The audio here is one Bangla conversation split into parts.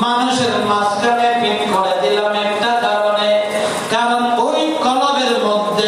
মানুষের মাঝখানে পিন করে দিলাম একটা কারণে, কারণ ওই কলবের মধ্যে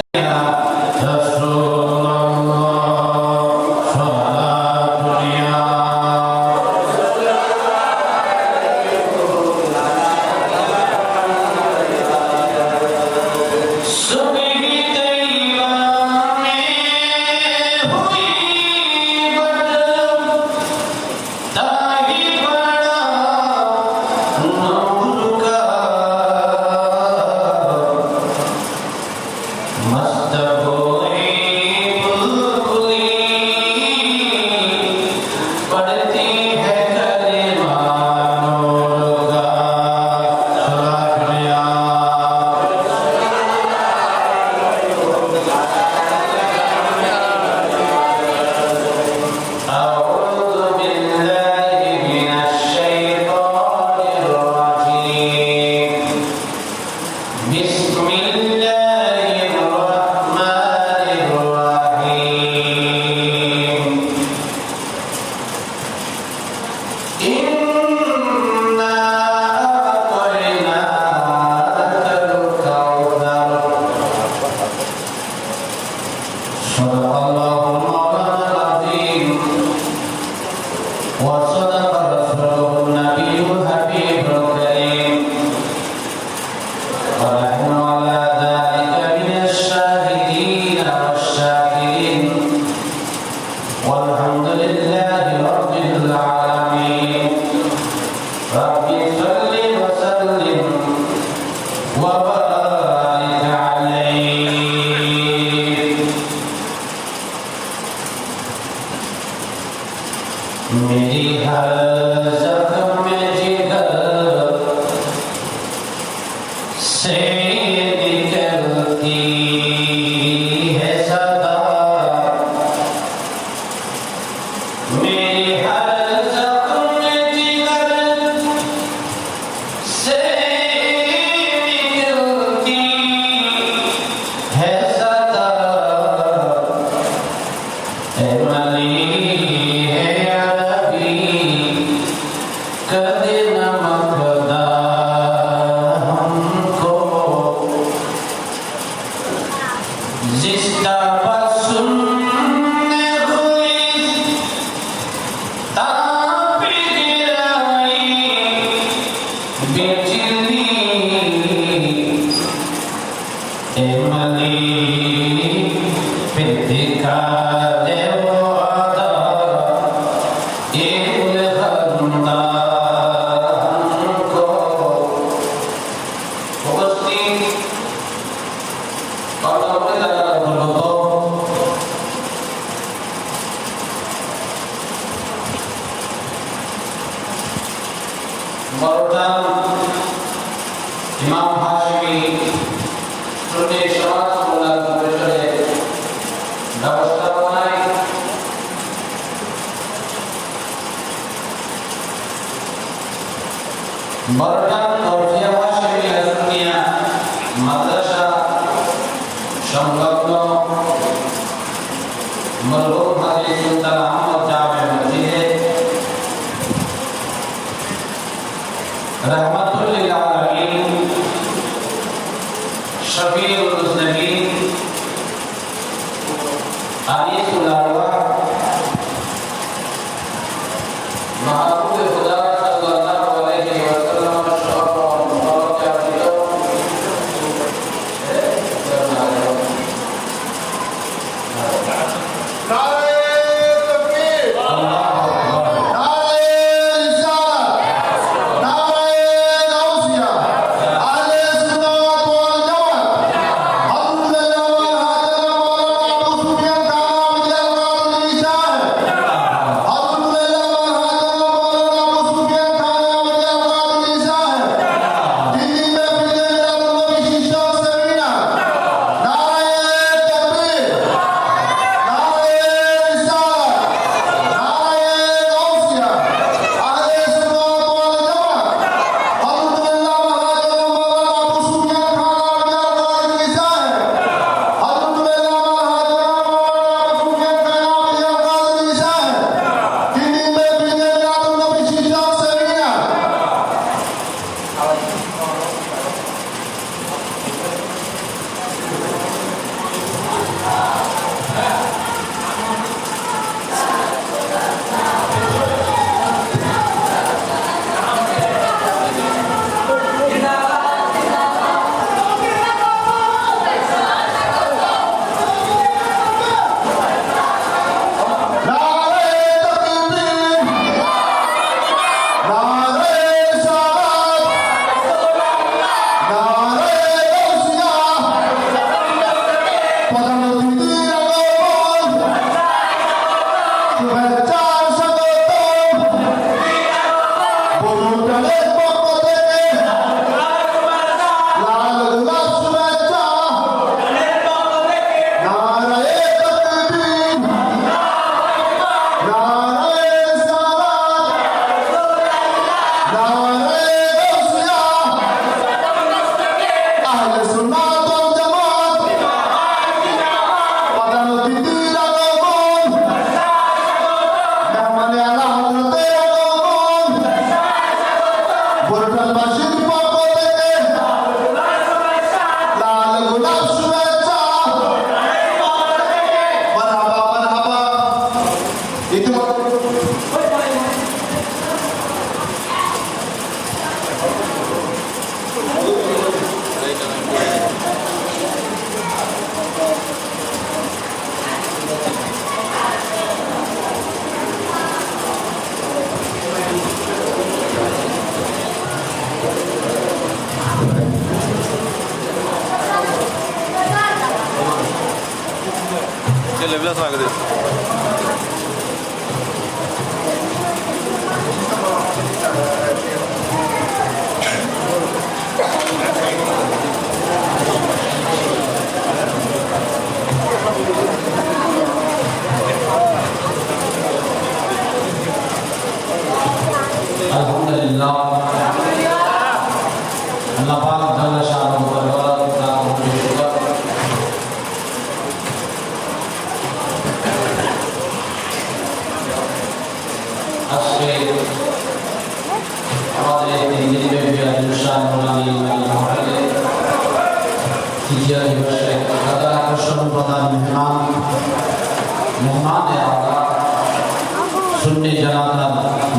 सुन्नी जनाता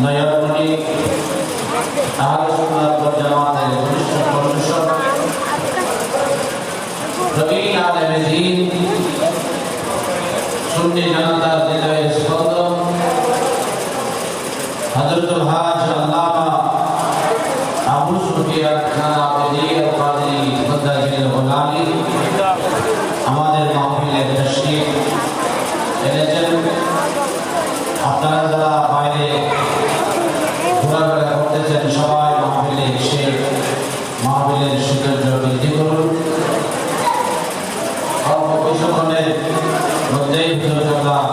नयनमणि आहले सुन्नत वल जमातेर घनिष्ठ कौशल प्रवीण आलिम दीन सुन्नी जनाता दिले स्पंदन हजरतुल हाज अल्लामा আবু সুফিয়ান খান আবেদী আল-কাদরি মুদাজ্জিল গোলামি আমাদের মাহফিলে তাশরীফ এনেছেন। আপনারা যারা বাইরে ঘোরাফেরা করতেছেন সবাই মাহফিলে এসে মাহফিলের সৌন্দর্য বৃদ্ধি করুন। অল্প কিছুক্ষণের মধ্যেই হুজুরুল্লাহ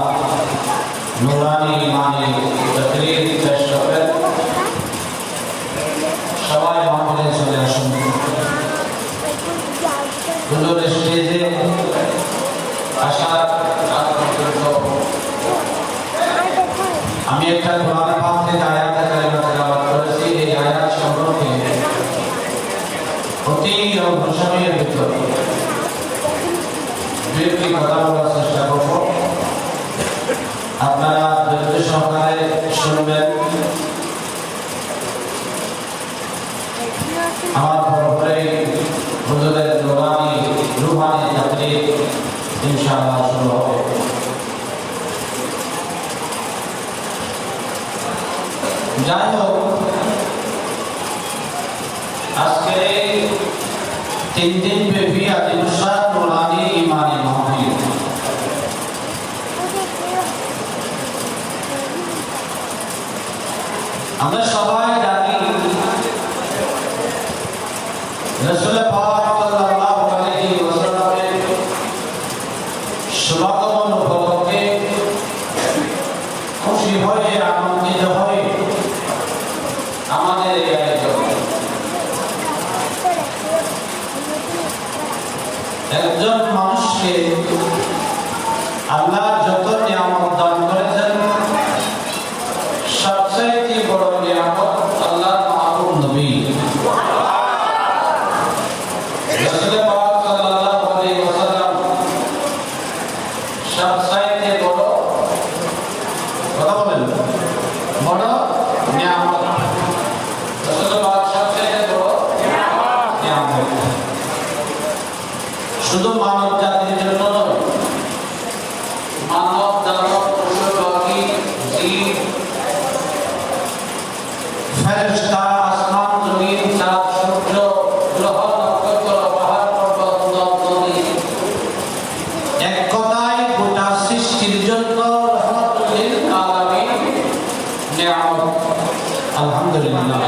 নুরানি ইমানি তাকরীর পেশ করবেন। সবাই মাহফিলে চলে আসুন। হুজুর স্টেজে আসার আগ পর্যন্ত আমি একটা কোরআন পাক থেকে আয়াত তেলাওয়াত করেছি। এই আয়াত সম্পর্কে অতি অল্প সময়ের ভিতর দুটি কথা বলার চেষ্টা করব। আপনারা ধৈর্য সহকারে শুনবেন। আমার পরে হুজুরের নুরানি রূহানি তাকরীর ইনশাআল্লাহ শুরু হবে। যাই হোক, আজকে 3 দিন ব্যাপী আদিলুসাদ নুরানি ইমানি মাহফিল। আমরা সবাই জানি রাসূল পাক সাল্লাল্লাহু আলাইহি ওয়াসাল্লামের শুভাগমন উপলক্ষে খুশি হয়ে আনন্দিত হয়ে আমাদের এই আয়োজন। একজন মানুষকে আল্লাহ যত নিয়ামত দান করেছেন সবচেয়ে বড় নিয়ামত আল্লাহর মাহবুব নবী রাসূল পাক সাল্লাল্লাহু আলাইহি ওয়াসাল্লাম সবচেয়ে বড় কথা বলেন বড় নিয়ামত। রাসূল পাক সবচেয়ে বড় নিয়ামত শুধু মানব জাতির জন্য নয়, মানব দানব পশু পাখি জীব ফেরেশতা আসমান জমিন চাঁদ সূর্য গ্রহ নক্ষত্র পাহাড় পর্বত নদ নদী এক কথায় গোটা সৃষ্টির জন্য রহমতুল লিল আলামিন নিয়ামত। আলহামদুলিল্লাহ।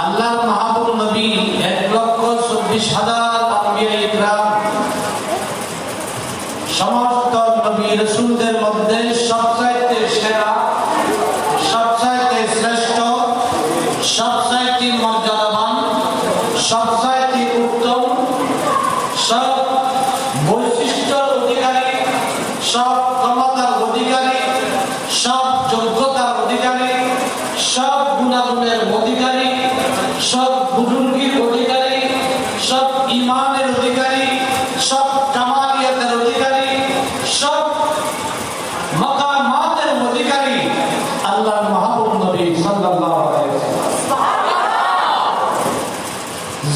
আল্লাহর মাহবুব নবী 1,24,000 আম্বিয়া ইকরাম, সমস্ত নবী রাসূলদের মধ্যে সবচাইতে সেরা, সবচাইতে শ্রেষ্ঠ, সবচাইতে মর্যাদাবান, সবচাইতে উত্তম, সব বৈশিষ্ট্যের অধিকারী, সব ক্ষমতার অধিকারী, সব যোগ্যতার অধিকারী, সব গুণাগুণের অধিকারী, সব বুজুর্গির অধিকারী, সব ইমানের অধিকারী, সব কামালিয়াতের অধিকারী, সব মাকামাতের অধিকারী আল্লাহর মাহবুব নবী সাল্লাল্লাহু আলাইহি ওয়াসাল্লাম।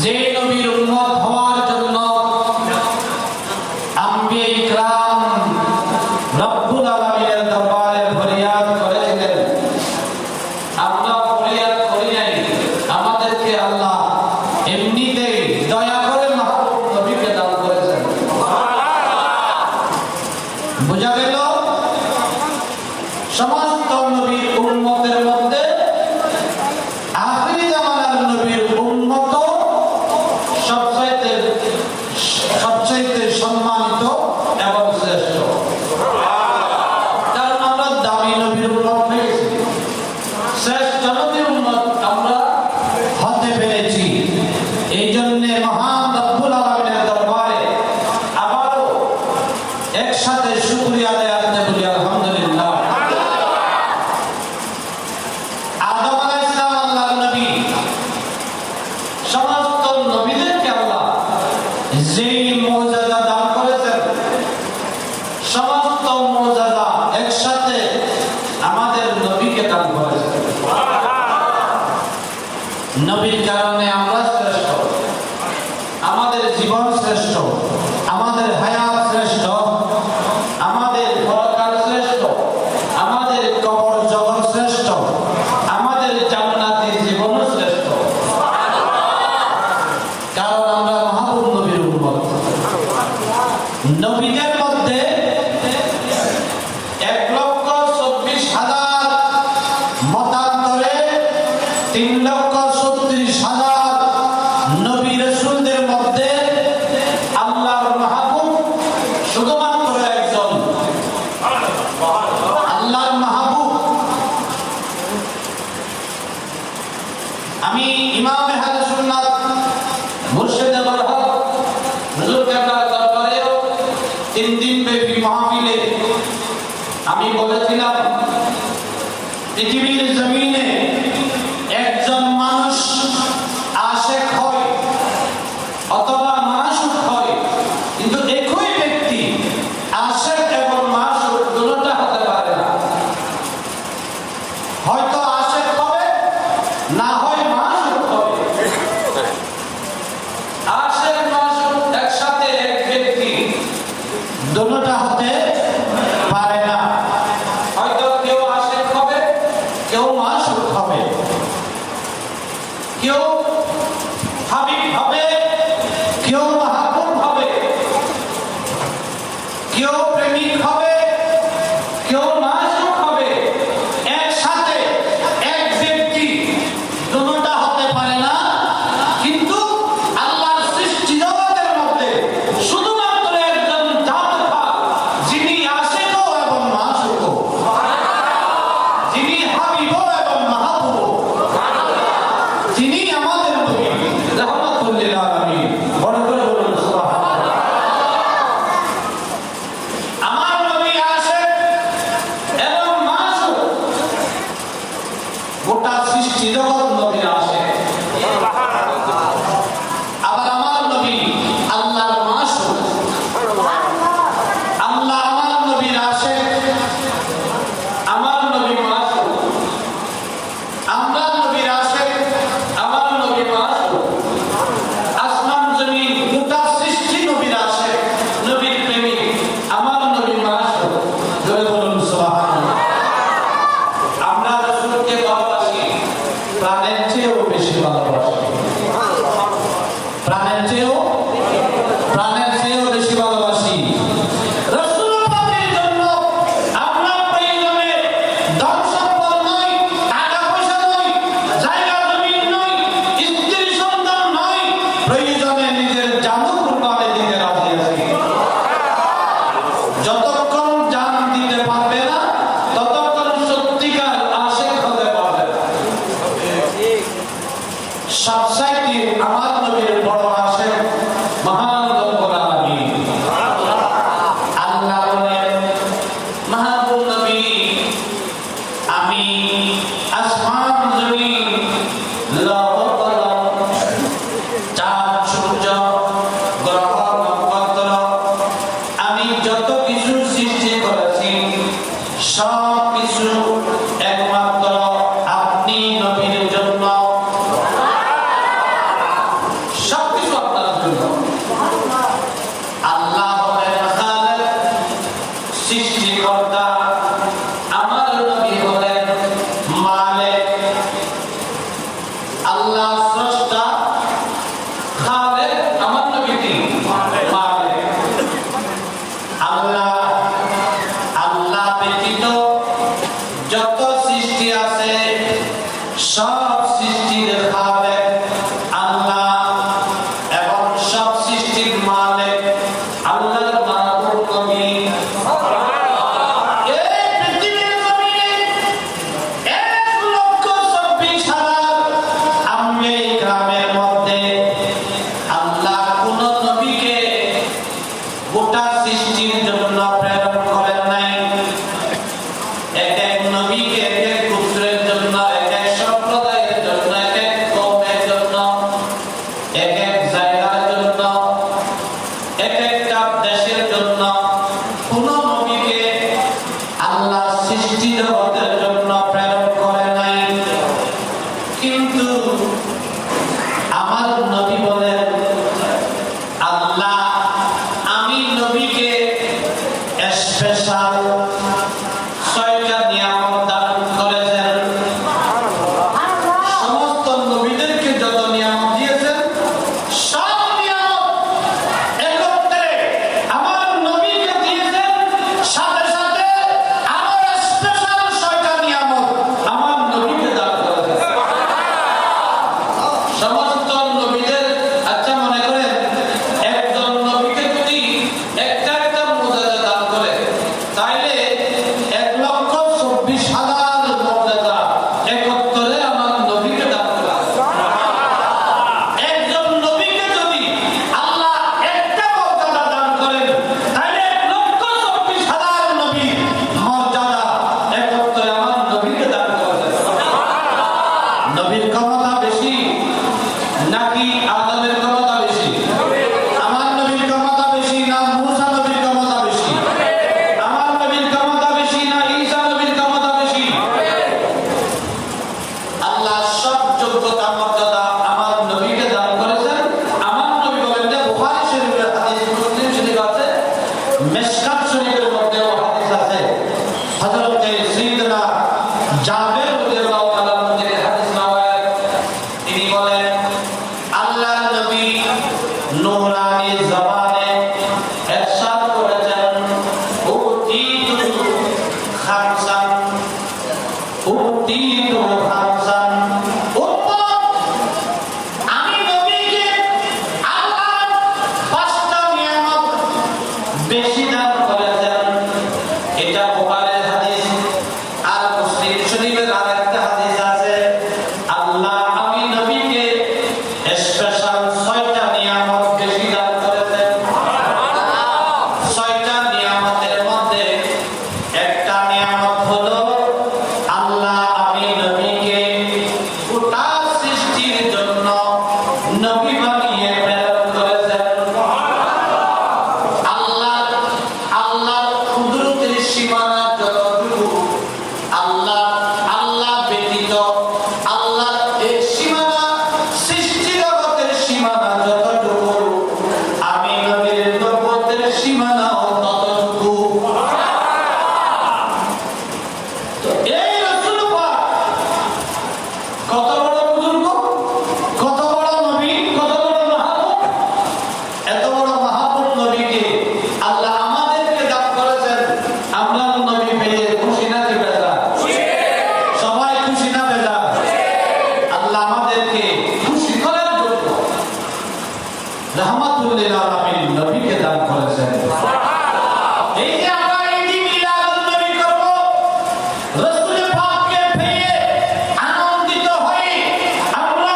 যে নবীর উম্মত হওয়ার জন্য আম্বিয়া ইকরাম রব্বুল আলামিনের দরবারে ফরিয়াদ করেছিলেন, আমরা ফরিয়াদ করি নাই, আমাদেরকে আল্লাহ এমনিতেই দয়া করে মাহবুব নবীকে দান করেছেন। বোঝা গেল সমস্ত নবীর উম্মতের মধ্যে আখিরি জামানার নবীর উম্মত সবচাইতে সম্মানিত এবং শ্রেষ্ঠ। কারণ আমরা দামি নবীর উম্মত হয়েছি, শ্রেষ্ঠ নবীর উম্মত আমরা হতে পেরেছি। এই জন্য মহান রব্বুল আলামিনের দরবারে আবারও একসাথে শুকরিয়া আদায় করতে বলি আলহামদুলিল্লাহ। আদম আলাইহিস সালাম আল্লাহর নবী, সমস্ত নবীদেরকে আল্লাহ যেই মুজিজা দান করেছেন, সমস্ত মুজিজা একসাথে আমাদের নবীকে দান করেছেন। নবীর কারণে আমরা শ্রেষ্ঠ, আমাদের জীবন শ্রেষ্ঠ, আমাদের হায়াত শ্রেষ্ঠ, আমাদের পরকাল শ্রেষ্ঠ, আমাদের কবর জগৎ শ্রেষ্ঠ, আমাদের জান্নাতের জীবন শ্রেষ্ঠ। কারণ আমরা মাহবুব নবীর উম্মত। নবীদের মধ্যে 1,24,000 মতান্তরে 3,36,000 নবী রাসূলদের মধ্যে আল্লাহর মাহবুব শুধুমাত্র একজন, আল্লাহর মাহবুব। আমি ইমাম আহলে সুন্নাত মুর্শিদ আবুল হক হুজুর কেবলার দরবারেও 3 দিন ব্যাপী মাহফিলে আমি বলেছিলাম, পৃথিবীর জমিনে একজন মানুষ আশিক হয় অথবা মাশুক হয়, কিন্তু একই ব্যক্তি আশিক এবং মাশুক দুটোটা হতে পারে না। হয়তো আশিক হবে, না হয় মাশুক হবে। আশিক মাশুক একসাথে এক ব্যক্তি দুটোটা হতে পারে না। হয়তো কেউ আশিক হবে, কেউ মাশুক হবে, কেউ হাবিব হবে, কেউ মাহবুব হবে, কেউ প্রেমিক হবে, কেউ মাশুক হবে। একসাথে এক ব্যক্তি দুটোটা হতে পারে না। কিন্তু আল্লাহর সৃষ্টি জগতের মধ্যে শুধুমাত্র একজন জাতকা, যিনি আশিকও এবং মাশুকও, যিনি হাবিবও এবং মাহবুবও, যিনি আমাদের নবী রাহমাতুল লিল আলামিন। বড় করে বলুন সুবহানাল্লাহ। আমার নবী আশিক এবং মাশুক, গোটা সৃষ্টি জগৎ নবীর আশিক। আবার আমার নবী আল্লাহর মাশুক। আল্লাহ আমার নবীর আশিক, আমার নবী মাশুক। আমরা নবীর আশিক, আমার নবী মাশুক। আসমান জমিন গোটা সৃষ্টি নবীর আশিক, নবীর প্রেমিক, আমার নবী মাশুক। জোরে বলুন সুবহানাল্লাহ। আমরা রাসূলকে ভালোবাসি, প্রাণের চেয়েও বেশি ভালোবাসি, প্রাণের চেয়েও বেশি ভালোবাসি। রাসূল পাকের জন্য আমরা প্রয়োজনে ধন সম্পদ নয়, টাকা পয়সা নয়, জায়গা জমি নয়, সবচাইতে আমার নবীর বড় আশেক মহান রব্বুল আলামিন। আল্লাহ বলেন, মাহবুব নবী, আমি আসমান জমিন লৌহ কলম চাঁদ সূর্য গ্রহ নক্ষত্র আমি যত কিছু সৃষ্টি করেছি সব কিছু একমাত্র আপনি নবীর জন্য, সবকিছু আপনার জন্য। আল্লাহ হলেন খালেক, সৃষ্টিকর্তা, আমার নবী হলেন মালিক। আল্লাহ স্রষ্টা, খালেক, আমার নবী কি মালিক। আল্লাহ ব্যতীত যত সৃষ্টি আছে সব সৃষ্টির খালেক আল্লাহ, এবং সব সৃষ্টির মালিক আল্লাহর মাহবুব নবী। এই পৃথিবীর জমিনে 1,24,000 আম্বিয়া কিরামের মধ্যে আল্লাহ কোন নবীকে গোটা সৃষ্টির জন্য প্রেরণ করেন নাই। এক এক নবীকে এক এক গোত্রের জন্য, এক এক সম্প্রদায়ের জন্য, এক এক কওমের জন্য, এক এক জায়গার জন্য, এক একটা দেশের জন্য কোন নবীকে আল্লাহ সৃষ্টি জগতের জন্য প্রেরণ করে নাই। কিন্তু আমার নবী বলেন, আল্লাহ আমি নবীকে স্পেশাল 6টা নিয়ামত দান করেছেন। সমস্ত নবীদেরকে যত নিয়ামত দিয়েছেন সব নিয়ামত একত্রে আমার নবীকে দিয়েছেন। সাথে সাথে আমার স্পেশাল 6টা নিয়ামত আমার নবীকে দান করেছেন। সমস্ত নবীদের, আচ্ছা মনে করেন একজন নবীকে যদি একটা একটা মুজিজা দান করে তাইলে 1,24,000 মুজিজা একত্রে আমার নবীকে দান করে। একজন নবীকে যদি আল্লাহ একটা মর্যাদা দান করেন তাইলে 1,24,000 নবীর মর্যাদা একত্রে আমার নবীকে দান করেছেন। নবীর ক্ষমতা বেশি নাকি আদমের ক্ষমতা বেশি? আমার নবীর ক্ষমতা বেশি না মূসা নবীর ক্ষমতা বেশি? আমার নবীর ক্ষমতা বেশি না ঈসা নবীর ক্ষমতা বেশি? আল্লাহ সব যোগ্যতা মর্যাদা আমার নবীকে দান করেছেন। আমার নবী বলেন যে বুখারী শরীফের হাদিস, মুসলিম শরীফ আছে, মিশকাত শরীফের মধ্যেও হাদিস আছে। হযরত সাইয়েদনা জাবের রাদিয়াল্লাহু তাআলা থেকে হাদিস নওয়ায় তিনি বলেন, আল্লাহ নবী নূরানি জবানে ইরশাদ করেছেন, উতিতু খামসান, উতিতু খামসান। উম্মত, আমি নবীকে আল্লাহ 5টা নিয়ামত বেশি দান করেছেন। এটা বুখারীর হাদিস। আর মুসলিম শরীফের আরেকটা হাদিস আছে, আল্লাহ আমি নবীকে স্পেশাল 6টা নিয়ামত বেশি দান করেছেন। 6টা নিয়ামতের মধ্যে একটা নিয়ামত হলো আল্লাহ আমি নবীকে গোটা সৃষ্টির জন্য নবী বানিয়ে প্রেরণ করেছেন। আল্লাহ কুদরতের সীমানা যতটুকু, আল্লাহ ব্যতীত আল্লাহ এই সীমানা, সৃষ্টি জগতের সীমানা যতটুকু, আমি নবীর নবুয়তের সীমানাও ততটুকু। তো এই রাসূল পাক কত বড় বুজুর্গ, কত বড় নবী, কত বড় মাহবুব। এত বড় মাহবুব নবীকে আল্লাহ আমাদেরকে দান করেছেন। আমরা নবী পেয়ে খুশি নাকি বেজার? সবাই খুশি না বেজার? আল্লাহ আমাদেরকে খুশি করার জন্য রাহমাতুল লিল আলামিন নবীকে দান করেছেন। এই যে আমরা ঈদ মিলাদুন নবী করব, রাসূল পাককে পেয়ে আনন্দিত হই, আমরা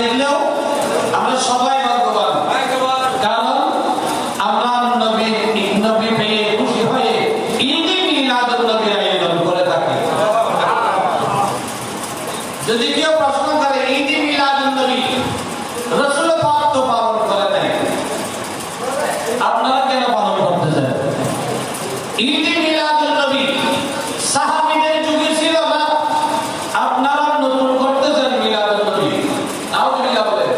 দেখলেও আমরা সবাই ভাগ্যবান, কারণ আমরা নবী পেয়ে খুশি হয়ে ঈদে মিলাদুন নবীর আয়োজন করে থাকি। যদি কেউ প্রশ্ন করে ঈদে মিলাদুন নবী রাসূল পাক তো পালন করে নাই, আপনারা কেন পালন করতেছেন? ঈদে মিলাদুন নবী সাহাবীদের যুগে ছিল না, আপনারা নতুন করতেছেন মিলাদুন নবী। নাউজুবিল্লাহ বলেন।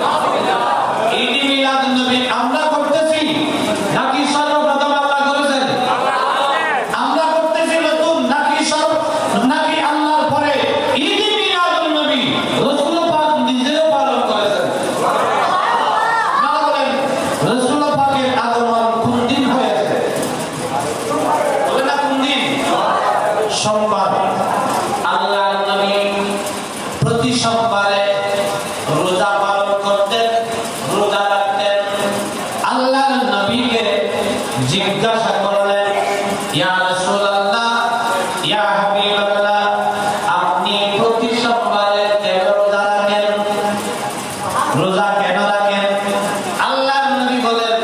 ঈদে মিলাদুন নবী আমরা করতেছি নাকি সর্বপ্রথম আল্লাহ করেছেন? আমরা করতেছি নতুন নাকি আল্লাহর পরে ঈদে মিলাদুন নবী রাসূল পাক নিজেও পালন করেছেন? না বলেন রাসূল পাকের আগমন কোন দিন হয়েছে? বলেন না কোন দিন? সোমবার। আল্লাহর নবী প্রতি সোমবারে রোজা পালন করতেন, রোজা রাখতেন। আল্লাহর নবীকে জিজ্ঞাসা করলেন, ইয়া রাসূলুল্লাহ, ইয়া হাবিবাল্লাহ, আপনি প্রতি সোমবারে কেন রোজা রাখেন? রোজা কেন রাখেন? আল্লাহর নবী বলেন,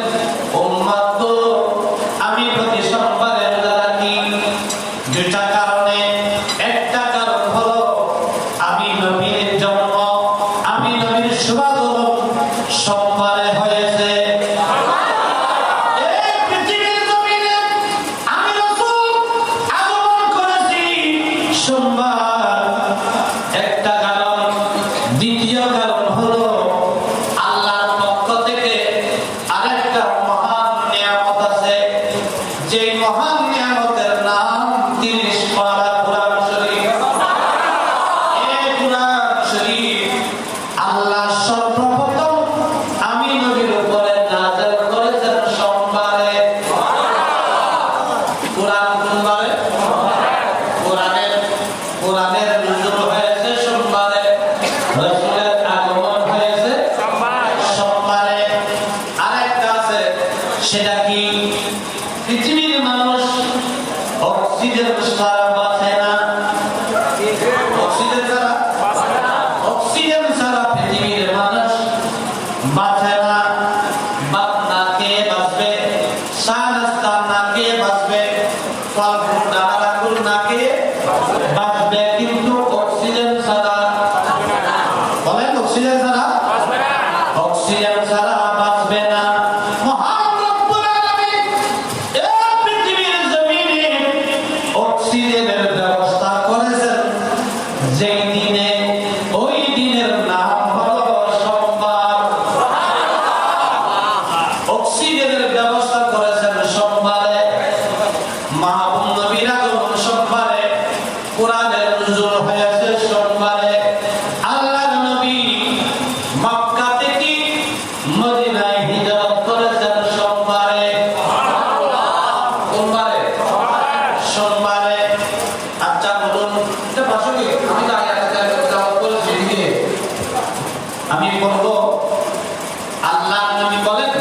উম্মত গো, আমি প্রতি সোমবারে রোজা রাখি দুইটা কারণে। একটা কারণ হলো আমি নবীর জন্ম, আমি নবীর শুভাগমন সোমবারে হয়েছে। এই পৃথিবীর জমিনে আমি রাসূল আগমন করেছি সোমবার, একটা কারণ। দ্বিতীয় কারণ হলো আল্লাহর পক্ষ থেকে আরেকটা মহান নিয়ামত আছে, যে মহান নিয়ামতের নাম 30 পারা কুরআন শরীফ। এই কুরআন শরীফ আল্লাহ সর্বপ্রথম আমি নবীর উপরে নাযিল করেছেন সোমবারে। কুরআন কোন বারে? কোরআনের নজুল হয়েছে সোমবারে, রাসূলের আগমন হয়েছে সোমবারে। আরেকটা আছে, সেটা কি? পৃথিবীর মানুষ অক্সিজেন ছাড়া বাঁচে না। অক্সিজেন ছাড়া পৃথিবীর মানুষ বাঁচে না। বাপ না খেয়ে বাঁচবে, চা নাস্তা না খেয়ে বাঁচবে, ফল ফ্রুট নানারকম না খেয়ে বাঁচবে, কিন্তু অক্সিজেন ছাড়া, বলেন অক্সিজেন ছাড়া? অক্সিজেন ছাড়া বাঁচবে না। মহান রব্বুল আলামিন এই পৃথিবীর জমিনে অক্সিজেনের ব্যবস্থা করেছেন যেই দিনে, ওই দিনের নাম হলো সোমবার। অক্সিজেনের ব্যবস্থা করেছেন সোমবারে, মাহবুব নবীর আগমন সোমবারে, কোরআনের নজুল হয়েছে সোমবারে। আল্লাহর নবী মক্কা থেকে মদিনায় হিজরত করেছেন সোমবারে। সোমবারে? সোমবারে। আচ্ছা বলুন, এটা বাসকে আমি তো আগে বলেছি, আমি বলবো আল্লাহর নবী বলেন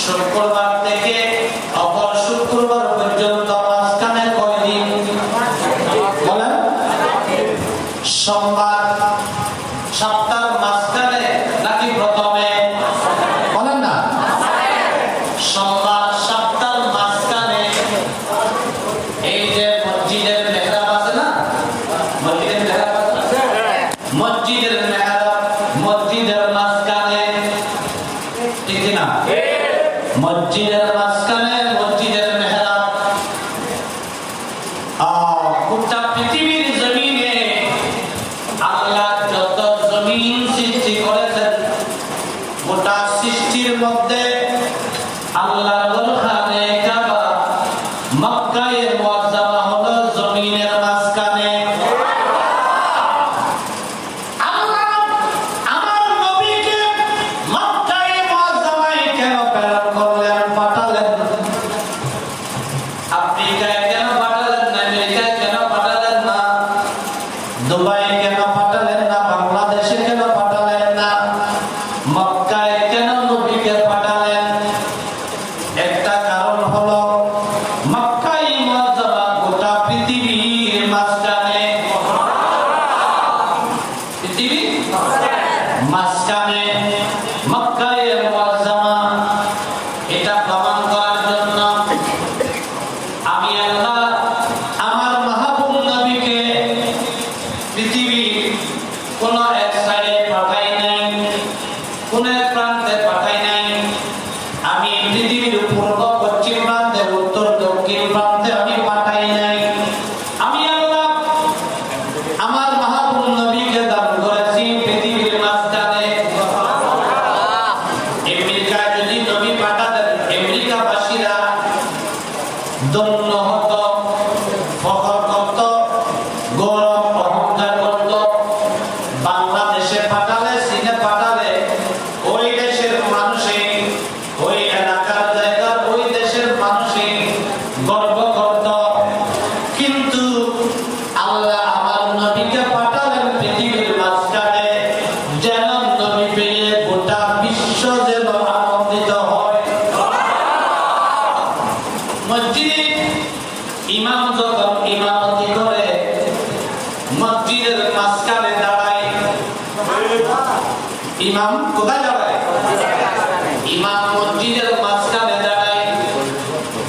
শুক্রবার থেকে অপর শুক্রবার পর্যন্ত মাঝখানে কয়দিন? বলেন। সোমবার সপ্তাহের মাঝখানে নাকি প্রথমে? বলেন না। সোমবার সপ্তাহের মাঝখানে। এই যে মসজিদের মেহরাব আছে না, মসজিদের মেহরাব আছে, মসজিদের মেহরাব মসজিদের মাঝখানে, ঠিক না? মসজিদের মাঝখানে মসজিদের মেহরাব। গোটা পৃথিবীর জমিনে আল্লাহ যত জমিন সৃষ্টি করেছেন, গোটা সৃষ্টির মধ্যে আল্লাহর ঘরখানে কাবা মক্কায়ে মুআজ্জামা হলো জমিনের মাঝখানে। আল্লাহ আমার নবীকে মক্কায়ে মুআজ্জামায় কেন প্রেরণ করলেন, পাঠালেন? আফ্রিকায় কেন পাঠালেন না? আমেরিকায় কেন পাঠালেন না? দুবাই কেন পাঠালেন না? বাংলাদেশে কেন পাঠালেন না? মক্কায় কেন নবীকে পাঠালেন? একটা কারণ হলো মাঝখানে মক্কায়ে মুআজ্জামা, এটা প্রমাণ করার জন্য আমি আল্লাহ আমার মাহবুব নবীকে পৃথিবীর কোন এক সাইডে পাঠাই নাই, কোন এক প্রান্তে পাঠাই নাই। আমি পৃথিবীর পূর্ব পশ্চিম প্রান্তে, উত্তর দক্ষিণ প্রান্তে আমি পাঠাই নাই। আমি আল্লাহ আমার মাহবুব নবীকে দান করেছি পৃথিবীর মাঝখানে। আমেরিকায় যদি নবী পাঠাতেন, আমেরিকাবাসীরা ধন্য হতো, ফখর করত, গৌরব অহংকার করত। বাংলাদেশে পাঠালে, চীনে পাঠালে ওই দেশের মানুষে, ওই এলাকার জায়গার ওই দেশের মানুষে গর্ব করত। কিন্তু আল্লাহ আমার নবীকে পাঠালেন পৃথিবীর মাঝখানে, যেন নবী পেয়ে গোটা বিশ্ব যেন আনন্দিত হয়। মসজিদে ইমাম যখন ইমামতি করে, মসজিদের মাঝখানে দাঁড়ায়। ইমাম কোথায় দাঁড়ায়? ইমাম মসজিদের মাঝখানে দাঁড়ায়।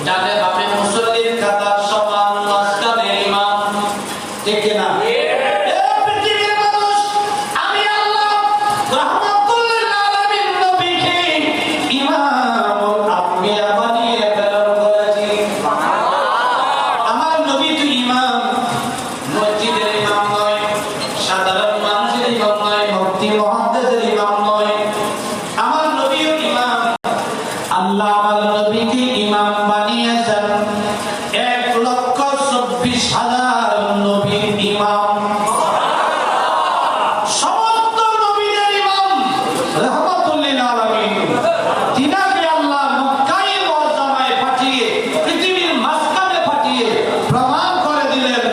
ডানে বামে মুসল্লির কাতার সমান, মাঝখানে ইমাম। ঠিক কিনা? পৃথিবীর মানুষ, আমি আল্লাহ রাহমাতুল লিল আলামিন নবীকে ইমামুল আম্বিয়া বানিয়ে প্রেরণ করেছি। আমার নবী তো ইমাম, মসজিদের ইমাম নয়, সাধারণ মানুষের ইমাম নয়, মুফতি মুহাদ্দিসের ইমাম নয়। আমার নবীও ইমাম। আল্লাহ আমার নবীকে ইমাম বানিয়েছেন 1,24,000 নবীর ইমাম, সমস্ত নবীদের ইমাম রাহমাতুল লিল আলামিন। তিনাকে আল্লাহ মক্কায়ে মুআজ্জামায় পাঠিয়ে, পৃথিবীর মাঝখানে পাঠিয়ে প্রমাণ করে দিলেন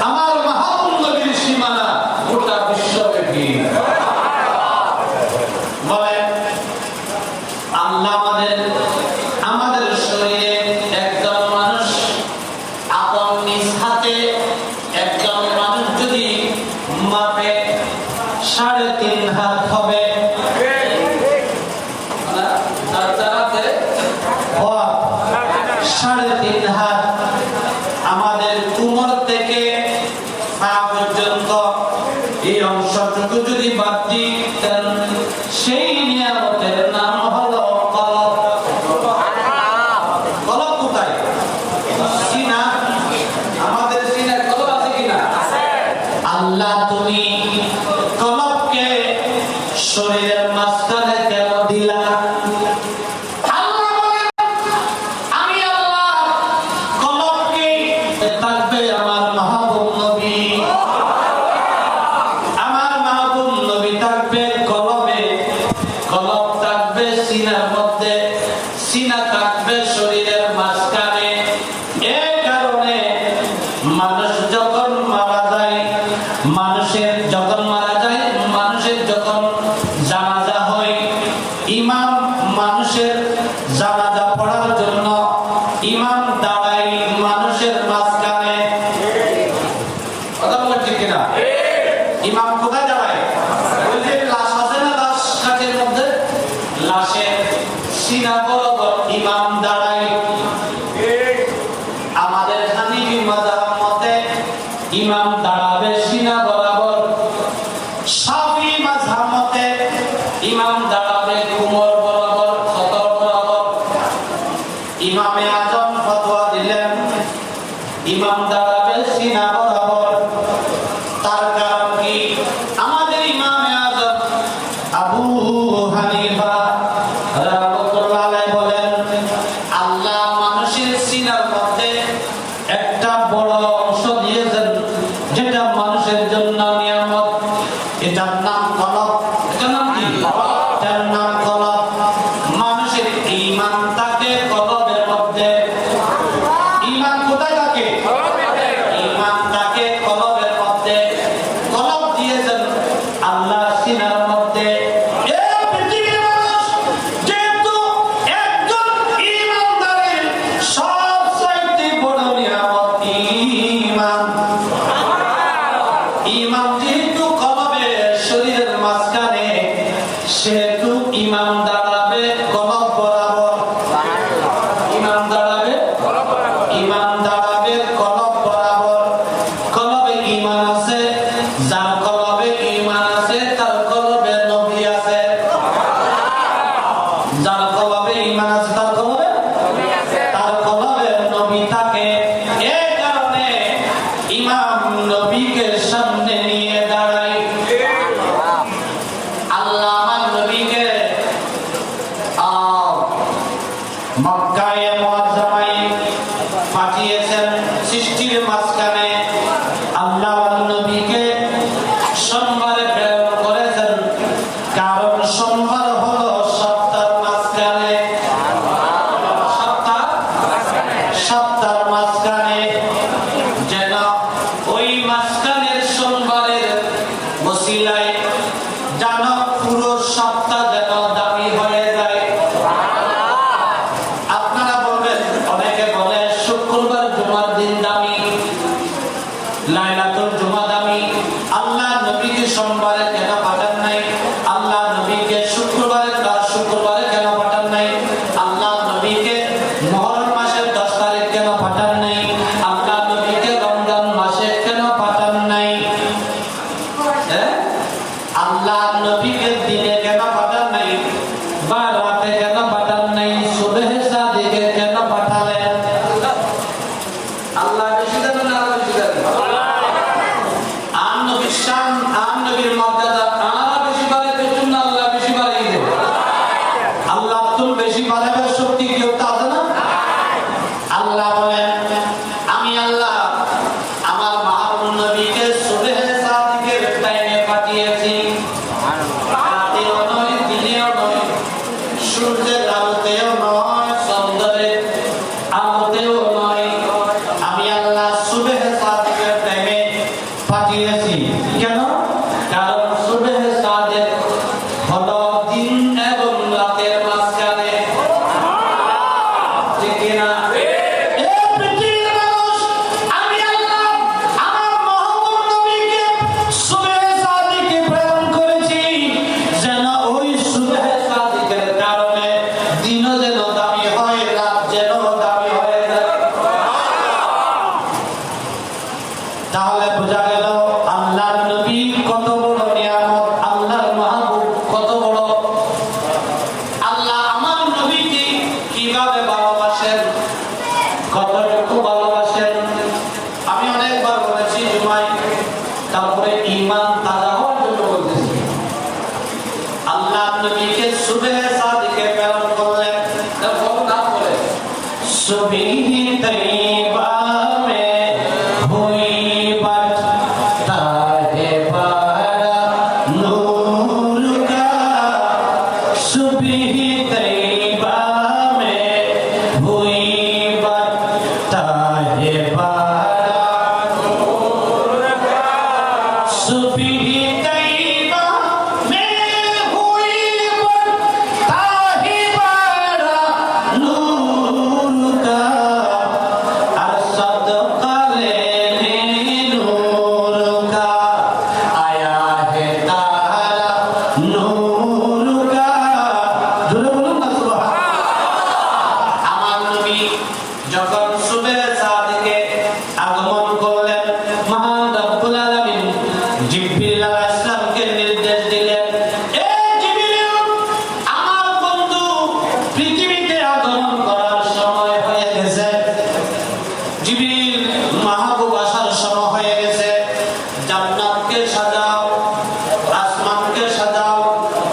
আমার মাহবুব নবীর সীমানা গোটা বিশ্বব্যাপী। বলেন আল্লাহ আমাদের শরীরে একজন মানুষ আপন নিজ হাতে, একজন মানুষ যদি মাপে 3.5 হাত হবে। 3.5 হাত। আমাদের কোমর থেকে পা পর্যন্ত এই অংশটুকু যদি বাদ দিই, সেই নিয়ামতের নাম হলো কলব। কলব কোথায়? সিনা। আমাদের সিনায় কলব আছে কিনা? আল্লাহ তুমি কলবকে শরীরের মাঝখানে কেন দিলা? আল্লাহ বলেন আমি আল্লাহ কলবকে থাকবে আমার মাহবুব নবী। আমার মাহবুব নবী থাকবে কলবে, কলব থাকবে সিনার মধ্যে, সিনা থাকবে শরীরের মাঝখানে। এই কারণে মানুষ যখন মারা যায়, মানুষের যখন জানাজা হয়, ইমাম মানুষের জানাজা পড়ার জন্য ইমাম দাঁড়ায় মানুষের মাঝখানে। কথা বলছি কিনা? ইমাম কোথায় দাঁড়ায়? ওই যে লাশ আছে না, লাশ কাঠের মধ্যে, লাশের সিনা বরাবর ইমাম দাঁড়ায়। আমাদের হানিফি মাযহাব মতে ইমাম দাঁড়াবে সিনা বরাবর। শাফি মাযহাব মতে ইমাম দাঁড়াবে কোমর বরাবর, খতর বরাবর। ইমামে আজম ফতোয়া দিলেন ইমাম দাঁড়াবে সিনা বরাবর। তার কারণ কি? আমাদের ইমামে আজম আবু হানিফা রাহমাতুল্লাহ আলাইহি বলেন আল্লাহ মানুষের সিনার মধ্যে একটা বড় অংশ দিয়েছেন, যেটা মানুষের জন্য নিয়ামত। এটার নাম কলব। এটার নাম কি? এটার নাম কলব। মানুষের ঈমান থাকে কলবের মধ্যে। ঈমান কোথায় থাকে? ঈমান থাকে কলবের মধ্যে। কলব দিয়েছেন আল্লাহ সিনার মধ্যে। এই পৃথিবীর ইমাম দাঁড়াবে কলব বরাবর, ইমাম দাঁড়াবে কলব বরাবর। কলবে ঈমান আছে, যার কলবে ঈমান আছে তার কলবে নবী আছে। যার কলবে ঈমান আছে তার কলবে নবী থাকে। এই কারণে ইমাম নবীকে সামনে নিয়ে দাঁড়াই। আল্লাহ আমার নবীকে মক্কায় মুআজ্জামায় পাঠিয়েছেন সৃষ্টির মাঝখানে। আল্লাহ নবীকে সোমবারে প্রেরণ করেছেন, কারণ সোমবার হলো সপ্তাহের মাঝখানে, সপ্তাহের মাঝখানে, যেন ওই মাঝখানের সোমবারের ওসিলায় যেন পুরো সপ্তাহ যেন দামি হয়ে যায়। আপনারা বলবেন, অনেকে বলে শুক্রবার জুমার দিন দামি, লাইলাতুল জুমা দামি। আল্লাহ নবীকে সোমবারে কেন পাঠান নাই? আল্লাহ নবীকে শুক্রবারে কেন পাঠান নাই? আল্লাহ নবীকে মুহররম মাসের 10 তারিখ কেন পাঠান নাই? আল্লাহ নবীকে রমজান মাসে কেন পাঠান নাই? আল্লাহ নবীকে দিনে কেন পাঠান নাই? বা রাতে কেন পাঠান নাই? সুবহে সাদিকে কেন পাঠালেন? আল্লাহ বেশি জানেন না, আল্লাহ বেশি জানেন? আম নবীর শান, আম নবীর মর্যাদা আল্লাহ বেশি বাড়াইতে জন্য আল্লাহ বেশি বাড়াই দেব। আল্লাহ তুল বেশি বাড়াবার শক্তি কেউ তা আছে না? আল্লাহ বলেন, আমি আল্লাহ আমার মাহবুব নবীকে সুবহে সাদিকের টাইমে পাঠিয়েছি। রাতেও নয়, দিনেও নয়, সূর্যের আলোতেও নয়, চন্দ্রের আলোতেও নয়, আমি আল্লাহ সুবহে সাদিকের টাইমে পাঠিয়েছি। কেন? কারণ সুবহে সাদিক হলো দিন এবং রাতের মাঝখানে। ঠিক কিনা? তাহলে বোঝা গেল আল্লাহর নবী কত বড় নিয়ামত, আল্লাহর মাহবুব কত বড়। আল্লাহ আমার নবীকে কিভাবে ভালোবাসেন, কতটুকু ভালোবাসেন। আমি অনেকবার বলেছি জুমায়, তারপরে ঈমান তাজা হওয়ার জন্য বলতেছি। আল্লাহ নবীকে সুবহে সাদিকে প্রেরণ করলেন, নাম বলে সুবহি তৈবা যখন সুবহে সাদিকে আগমন করলেন, মহান রব্বুল আলামিন জিবরিল আলাইহিস সালামকে নির্দেশ দিলেন, এ জিবরিল, আমার বন্ধু পৃথিবীতে আগমন করার সময় হয়ে গেছে। জিবরিল, মাহবুব আসার সময় হয়ে গেছে। জান্নাতকে সাজাও, আসমানকে সাজাও,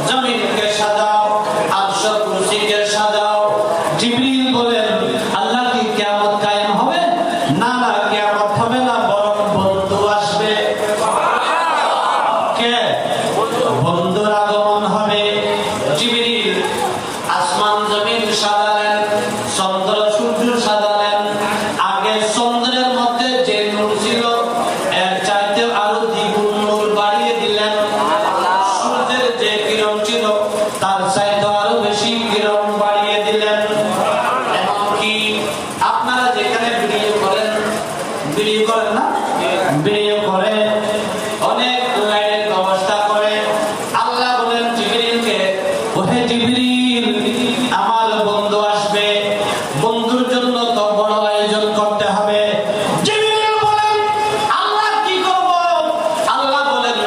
জমিনকে সাজাও, আরশ কুরসিকে সাজাও। জিবরিল বলেন, আল্লাহ কি কিয়ামত কায়েম হবে? না না, কিয়ামত হবে না, বরং বন্ধু আসবে। কে? বন্ধুর আগমন হবে। জিবরিল আসমান জমিন সাজালেন, চন্দ্র সূর্য সাজালেন। আগে চন্দ্রের মধ্যে যে নূর ছিল এর চাইতে আরো দ্বিগুণ নূর বাড়িয়ে দিলেন। সূর্যের যে কিরণ ছিল তার চাইতে আরো বেশি কিরণ বাড়িয়ে দিলেন। এমনকি আপনারা যেখানে ভিডিও করেন না, ভিডিও করে অনেক লাইটের ব্যবস্থা করে। আল্লাহ বলেন জিবরিলকে, ওহে জিবরিল, আমার বন্ধু আসবে, বন্ধুর জন্য তো বড় আয়োজন করতে হবে। জিবরিল বলেন, আল্লাহ কি করব? আল্লাহ বলেন,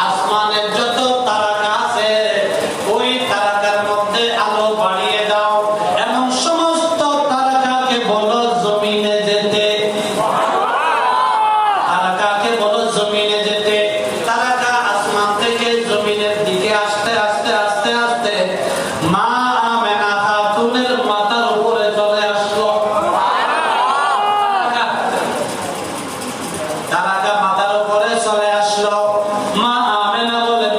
আসমানের যত তারকা আছে ওই তারকার মধ্যে আলো বাড়িয়ে দাও এবং সমস্ত তারকাকে বলো জমিনে যেতে। তারকাকে বলো জমিনে যেতে। তারকা আসমান থেকে জমিনের দিকে আসতে আসতে আসতে আসতে মা আমেনা খাতুনের মাথার উপরে চলে আসলো। তারকা মাথার উপরে চলে আসলো। মা আমেনা বলেন,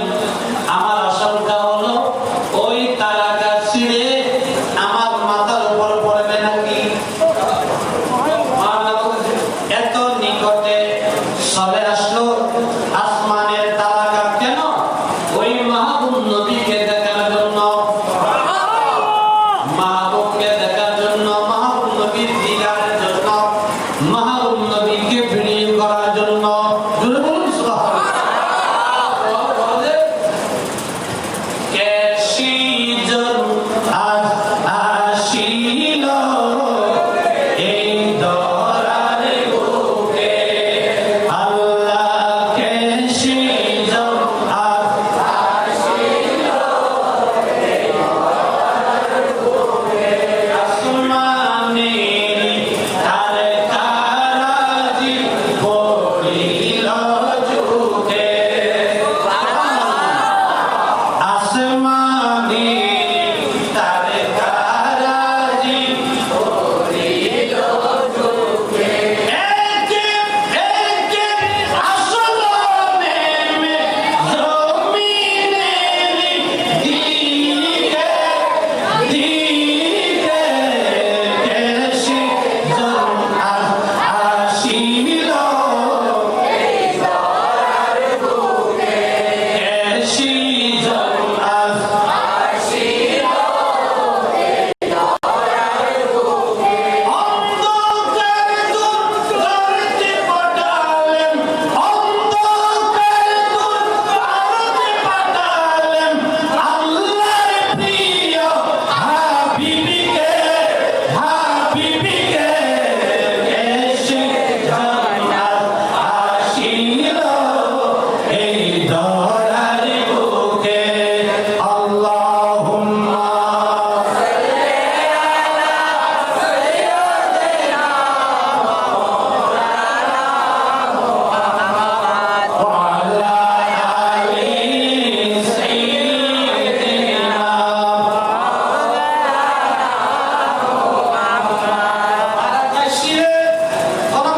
আমার আশঙ্কা হলো ওই তারকা ছিঁড়ে আমার মাথার উপর পড়বে নাকি। এত নিকটে চলে আসলো আসমানের তারকা। কেন? ওই মাহবুব নবীকে দেখার জন্য, মাহবুবকে দেখার জন্য, মাহবুব নবীর দিদারের জন্য, মাহবুব নবীকে ভিডিও করার জন্য। জোরে বলুন সুবহানাল্লাহ। কেশিজন আজ আসিল এই দরার বুকে, আল্লাহ কেশিজন আজ আসিল এই দরার বুকে, আসমানের তারকারাজি পড়িল চোখে, আসমানের তারকারাজি পড়িল চোখে। একে একে আসলো নেমে জমিনের দিকে দিকে, কেশিজন আজ আসিল এই দরার বুকে, কেশিজন আজ আসিল এই দরার বুকে। অন্ধকার দূর করতে পাঠালেন, অন্ধকার দূর করতে পাঠালেন আল্লাহর প্রিয় হাবিবকে, হাবিবকে, কেশিজন আজ আসিল এই দরার বুকে। আল্লাহুম্মা وعلى آل سيدنا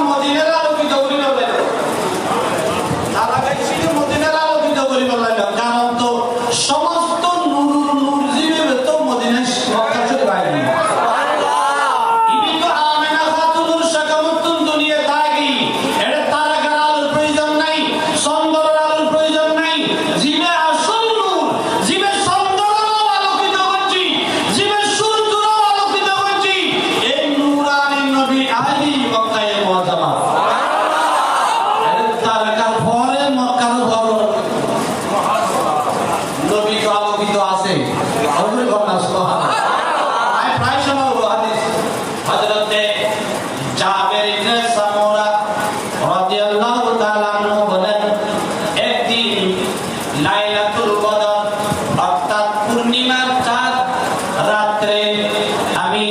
মদিনার আলোকিত করি বললেন, মদিনার আলোকিত করি বললেন, কারণ তো সমস্ত নূর নূর জীবে তো মদিনার মক্কা শরীফ আইনি। ইনি তো আমেনা খাতুনুর শাকামুতুন দুনিয়া তাগি। এটা তারকার আলোর প্রয়োজন নাই, চন্দ্রের আলোর প্রয়োজন নাই। জীবে আসল নূর, জীবে চন্দ্রও আলোকিত করছি, জীবে সূর্যও আলোকিত করছি। এই নূরানি নবী আলী মক্কায়ে মুআজ্জামা। তারকার পরে মক্কার ঘর নবী তো আলোকিত আছে। আল্লাহর ঘটনা সুবহানাল্লাহ। আমি প্রায় সময় বলবো হাদিস হযরতে জাবের ইবনে সামুরা রাদিয়াল্লাহু তাআলা আনহু বলেন, একদিন লাইলাতুল কদর অর্থাৎ পূর্ণিমার চাঁদ রাত্রে আমি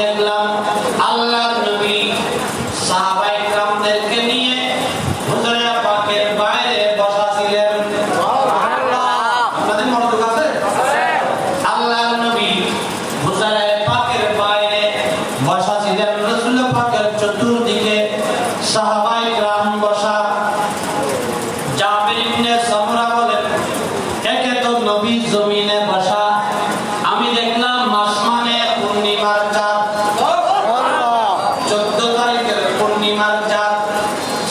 দেখলাম আল্লাহর নবী সাহাবায়ে কিরামদেরকে নিয়ে হুজুরে পাকের বাইরে বসা ছিলেন। আপনাদের মনোযোগ আছে? আল্লাহর নবী হুজুরে পাকের বাইরে বসা ছিলেন। রাসূল পাকের চতুর্দিকে সাহাবায়ে কিরাম বসা। জাবের ইবনে সামুরা বলেন, একে তো নবী জমিনে বসা, আমি দেখলাম আসমানে পূর্ণিমার চাঁদ, 14 তারিখের পূর্ণিমার চাঁদ।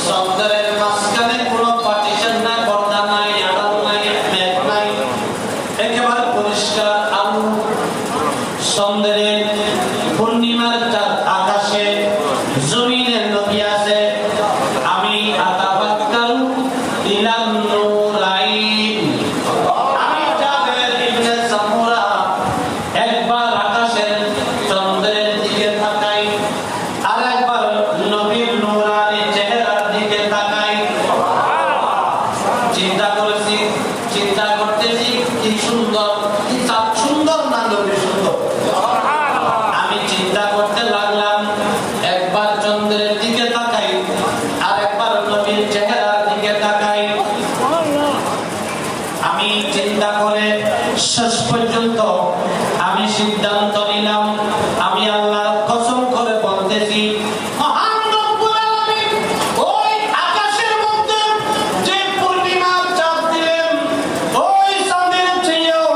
চন্দ্রের মাঝখানে কোনো পার্টিশন নাই, পর্দা নাই, আড়াল নাই, মেঘ নাই, একেবারে পরিষ্কার আলো। চন্দ্রের পূর্ণিমার চাঁদ আকাশে, জমিনে নবী আছে। আমি আতাবাক্কাল ইলান নূরাইন, আমি যাদের শেষ পর্যন্ত আমি সিদ্ধান্ত নিলাম, আমি আল্লাহর কসম করে বলতেছি, মহান রব্বুল আলামিন ওই আকাশের মধ্যে যে পূর্ণিমার চাঁদ দিলেন, ওই চাঁদের চেয়েও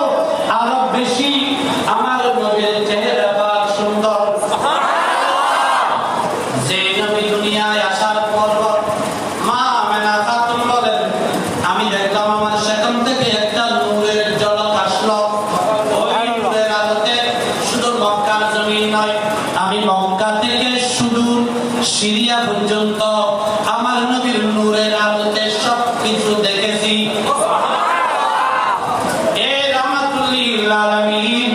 আরো বেশি আমার নবীর চেহারা পাক সুন্দর। যে নবী দুনিয়ায় আসার পর মা আমেনা খাতুন বলেন, আমি দেখলাম আমার সেখান থেকে একটা নূরের ঝলক আসলো। ওই নূরের আলোতে শুধু মক্কার জমিন নয়, আমি মক্কা থেকে সুদূর সিরিয়া পর্যন্ত আমার নবীর নূরের আলোতে সবকিছু দেখেছি। এ রাহমাতুল লিল আলামিন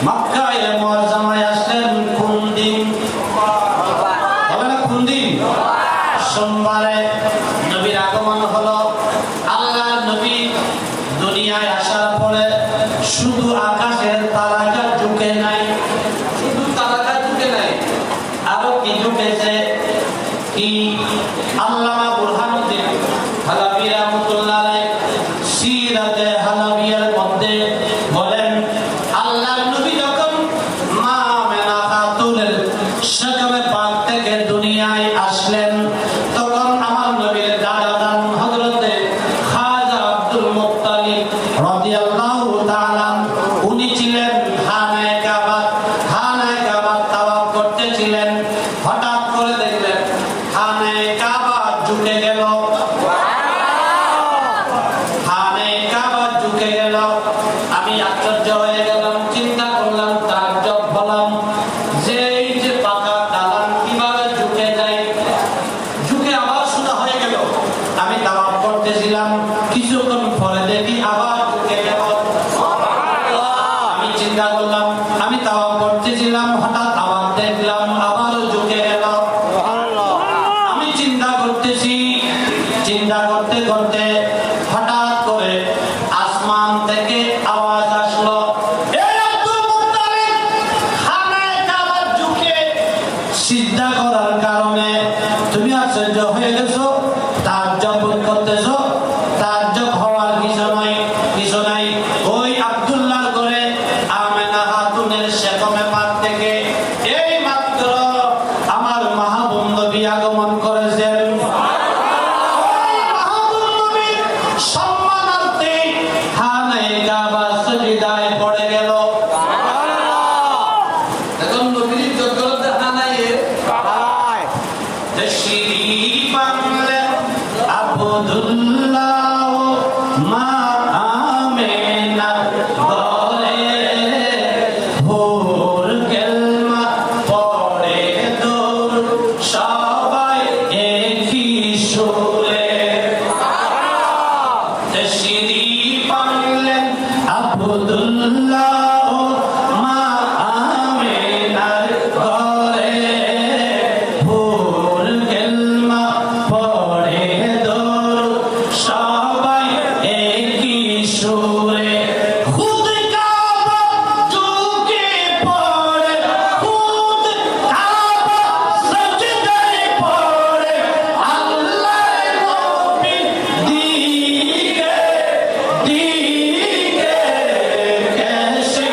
মক্কায় মুআজ্জামায় আসলেন কোন দিন? বলেন কোন দিন? সোমবারে নবীর আগমন হলো। আল্লাহর নবী দুনিয়ায় আসার পরে শুধু আকাশের তারাটা ঝুঁকে নাই, শুধু তারাটা ঝুঁকে নাই, আরো কি ঝুঁকেছে? কি? আল্লামা বুরহানুদ্দিন হালাবী রাহমাতুল্লাহ আলাইহি সিরাতে হালাবিয়ার মধ্যে বলেন, আল্লাহর নবী যখন মা আমেনা খাতুনের শাকামে পাক থেকে দুনিয়ায় আসলেন, তখন আমার নবীর দাদা জান হযরতে খাজা আব্দুল মুত্তালিব রাদিয়াল্লাহু তাআলা উনি ছিলেন খানায়ে কাবা তাওয়াফ করতেছিলেন। হঠাৎ করে দেখলেন খানায়ে কাবা ঝুঁকে গেল। খানায়ে কাবা ঝুঁকে গেল। আমি আশ্চর্য হয়ে গেলাম, চিন্তা করলাম, তাজ্জব হলাম যে এই যে পাকা দালান কিভাবে ঝুঁকে যায়, ঝুঁকে আবার সোজা হয়ে গেল। আমি তাওয়াফ করতেছিলাম, কিছুক্ষণ পরে দেখি আবার ঝুঁকে গেল। আমি চিন্তা করলাম, আমি তাওয়াফ করতেছিলাম, হঠাৎ আবার দেখলাম আবারও ঝুঁকে গেল। আমি চিন্তা করতেছি, চিন্তা করতে করতে হঠাৎ করে আসমান থেকে আওয়াজ আসলো, এ আব্দুল মুত্তালিব, খানায়ে কাবা ঝুঁকে সিজদা করার কারণে তুমি আশ্চর্য হয়ে গেছো, তাজ্জব করতেছো। তাজ্জব হওয়ার কিছু নাই। ওই আব্দুল্লাহর ঘরে আমেনা খাতুনের শাকামে পাক থেকে এই মাত্র আমার মাহবুব নবী আগমন করেছেন। মাহবুব নবী সম্মানার্থে খানায়ে কাবা সিজদায় পড়ে গেল। এখন নবীর যোগ্যতা খানায়ে তশরীফ আনলেন আব্দুল্লাহ মা আমেনা ঘরে, ভোর কেলমা পড়ে দূর সবাই একই সুরে। তশরীফ আনলেন আব্দুল্লাহ মা আমেনার ঘরে, ভোর কেলমা পড়ে দূর সবাই একই সুরে। খুদ কাবা ঝুঁকে পড়ে, খুদ কাবা সিজদায় পড়ে, আল্লাহর নবী দিকে দিকে कैसे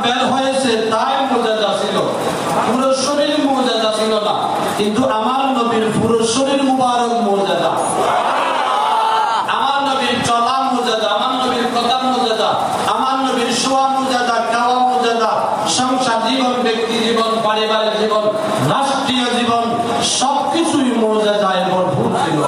বের হয়েছে তাই মুজিজা ছিল, পুরো শরীর মুজিজা ছিল না, কিন্তু আমার নবীর পুরো শরীর মুবারক মুজিজা। আমার নবীর চলা মুজিজা, আমার নবীর কথা মুজিজা, আমার নবীর শোয়া মুজিজা, খাওয়া মুজিজা, সংসার জীবন, ব্যক্তি জীবন, পারিবারিক জীবন, রাষ্ট্রীয় জীবন সবকিছুই মুজিজায় ভরপুর ছিল।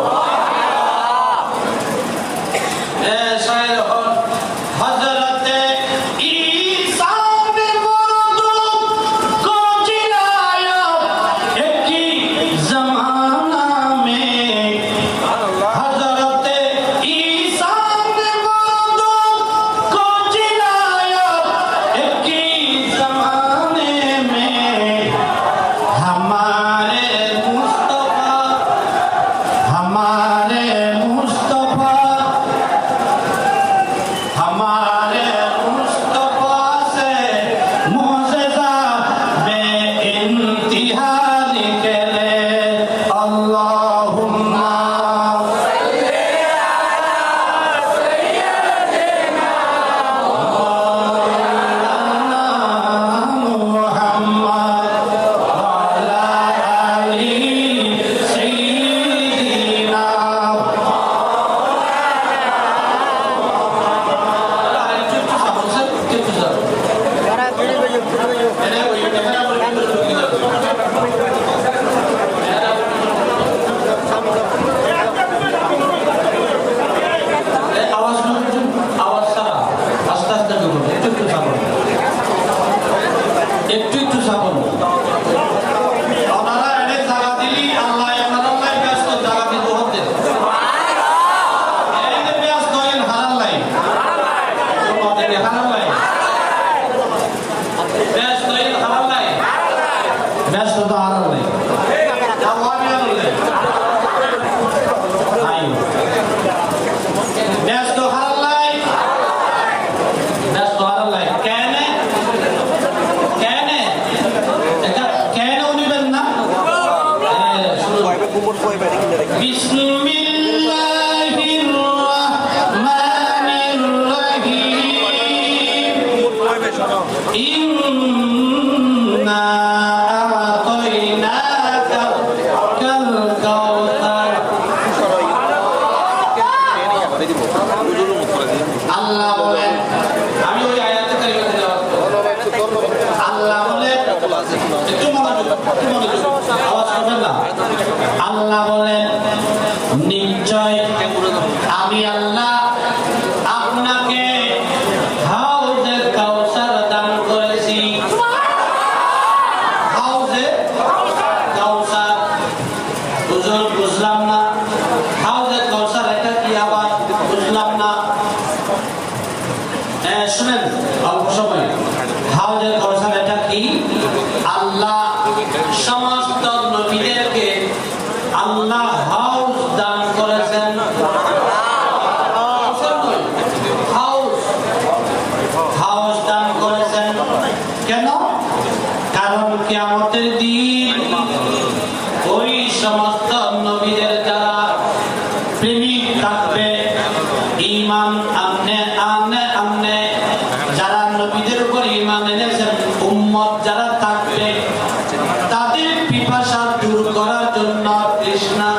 আল্লাহ বলেন, নিশ্চয় আমি আল্লাহ আপনাকে হাউজে কাউসার দান করেছি। হাউজে কাউসার, হুজুর বুঝলাম না, হাউজে কাউসার এটা কি আবার বুঝলাম না। শুনেন অল্প সময়, হাউজে কাউসার এটা কি? আল্লাহ সমস্ত নবীদেরকে আল্লাহ হাউস দান করেছেন। হাউস দান করেছেন কেন? কারণ কিয়ামতের দিন ওই সমস্ত নবীদের যারা প্রেমিক থাকবে, ঈমান আননে আননে আননে যারা নবীদের উপর ঈমান এনেছেন, উম্মত যারা থাকবে, তাদের পিপাসা দূর করার জন্য, তৃষ্ণা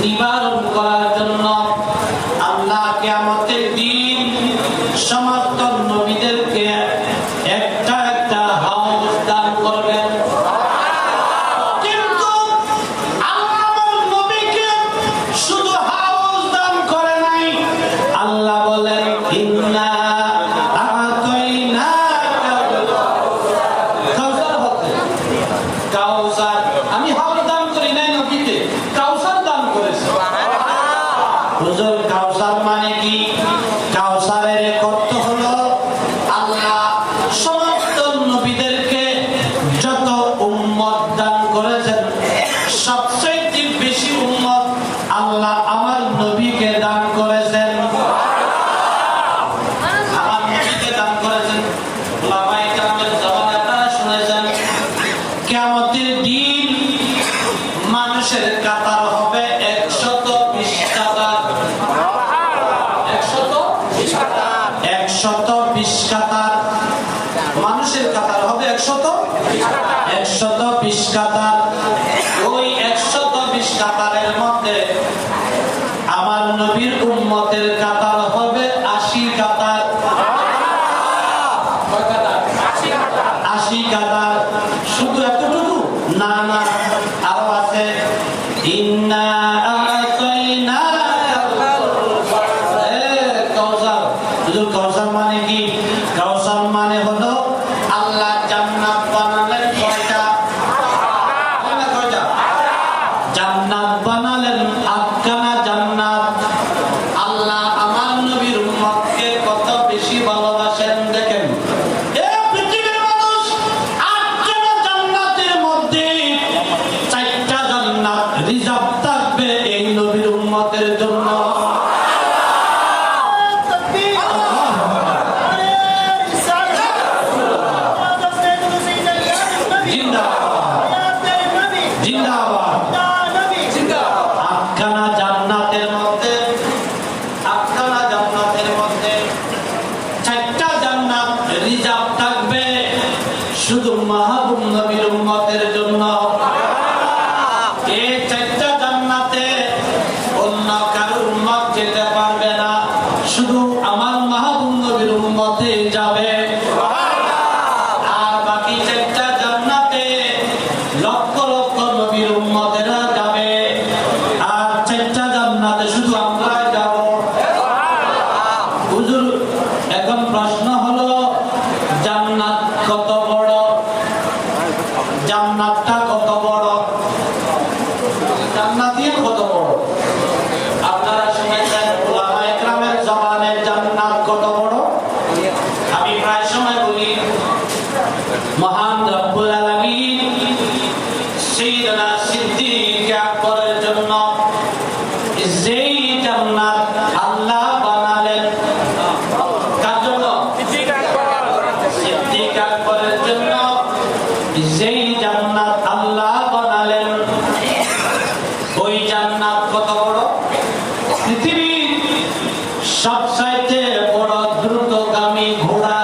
নিবারণ করার জন্য আল্লাহ কিয়ামতের দিন সমস্ত নবীদেরকে একটা একটা হাউস দান করবেন। কিন্তু আল্লাহ নবীকে শুধু হাউস দান করে নাই, আল্লাহ বলেন ইন্না কাউসার, আমি হাউস দান করি নাই নবীতে, কাউসার দান করেছি। হুজুর কাউসার মানে কি? কাউসারের অর্থ হলো আল্লাহ সমস্ত নবীদেরকে যত উম্মত দান করেছেন, সবচেয়ে বেশি উম্মত আল্লাহ আমার নবীকে দান করেছেন। আমার নবীকে দান করেছেন। ওলামায়ে কেরামের জবানে আপনারা শুনেছেন, কিয়ামতের দিন মানুষের কাতার হবে 120 কাতার। 120 কাতার। মানুষের 120 কাতার। ওই 120 কাতারের মধ্যে আমার নবীর উম্মতের কাতার হবে 80 কাতার। 80 কাতার। শুধু এতটুকু না, না, আরো আছে। ইন্না আতাইনা কাউসার। কাউসার মানে কি? কাউসার মানে হলো আল্লাহ জান্নাত বানালেন কয়টা? জান্নাত বানালেন 8খানা জান্নাত। আল্লাহ আমার নবীর উম্মতকে কত বেশি ভালোবাসেন দেখেন। এই পৃথিবীর মানুষ 8খানা জান্নাতের মধ্যে 4টা জান্নাত রিজার্ভ থাকবে এই নবীর উম্মতের জন্য। শুধু মাহবুব নবীর উম্মতের জন্য। এই 4টা জান্নাতে অন্য কারোর উম্মত যেতে পারবে না, শুধু আমার মাহবুব নবীর উম্মতে যাবে। আর বাকি 4টা জান্নাতে লক্ষ লক্ষ নবীর উম্মতেরা যাবে। আর 4টা জান্নাতে শুধু আমরাই যাব। হুজুর, এখন প্রশ্ন হলো জান্নাত কত বড়? জান্নাতটা কত বড়? জান্নাতিয়া কত বড়? আপনারা শুনেছেন উলামায়ে কেরামের জবানে জান্নাত কত বড়? আমি প্রায় সময় বলি, মহান রব্বুল আলামিন সাইয়্যিদনা সিদ্দিক আকবরের জন্য যেই জান্নাত আল্লাহ বানালেন, কার জন্য? সিদ্দিক আকবরের জন্য যেই জান্নাত আল্লাহ বানালেন, ওই জান্নাত কত বড়? পৃথিবীর সবচাইতে বড় দ্রুতগামী ঘোড়া।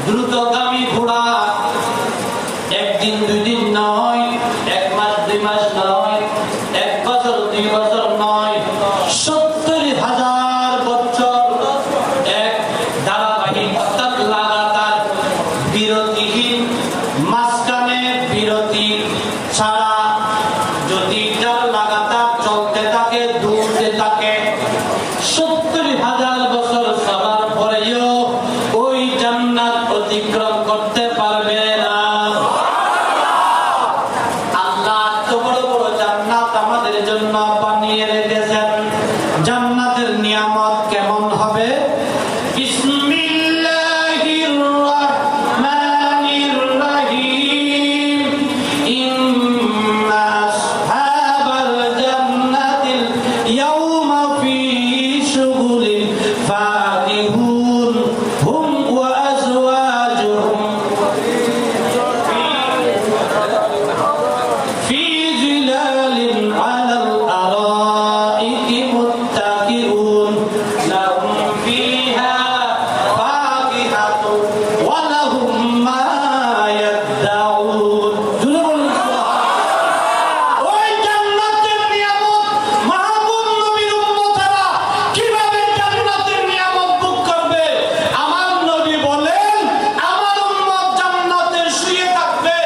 দ্রুতগামী ঘোড়া একদিন 2 দিন নয়, 1 মাস 2 মাস নয়, 1 বছর 2 বছর নয়, 70,000 বছর এক ধারাবাহিক অর্থাৎ লাগাতার বিরতিহীন, মাঝখানে বিরতি ছাড়া যদি লাগাতার চলতে থাকে, দৌড়তে থাকে, 70,000 বছর সবার পরেও ওই জান্নাত অতিক্রম করতে পারবে না। আল্লাহ এত বড় বড় জান্নাত আমাদের জন্য বানিয়ে রেখেছেন। জান্নাতের নিয়ামত কেমন হবে? বিসমিল্লাহির রাহমানির রাহিম। ইন্না আসহাবাল জান্নাতিল ইয়াওমা ফি শুগুলিন ফাকিহুন হুম ওয়া আজওয়াজুহুম ফি জিলালিন আলাল আরাইকি মুত্তাকিউন লাহুম ফিহা ফাকিহাতুন ওয়া লাহুম মা ইয়াদদাউন। ওই জান্নাতের নিয়ামত মাহবুব নবীর উম্মতেরা কিভাবে জান্নাতের নিয়ামত ভোগ করবে? আমার নবী বলেন, আমার উম্মত জান্নাতে শুয়ে থাকবে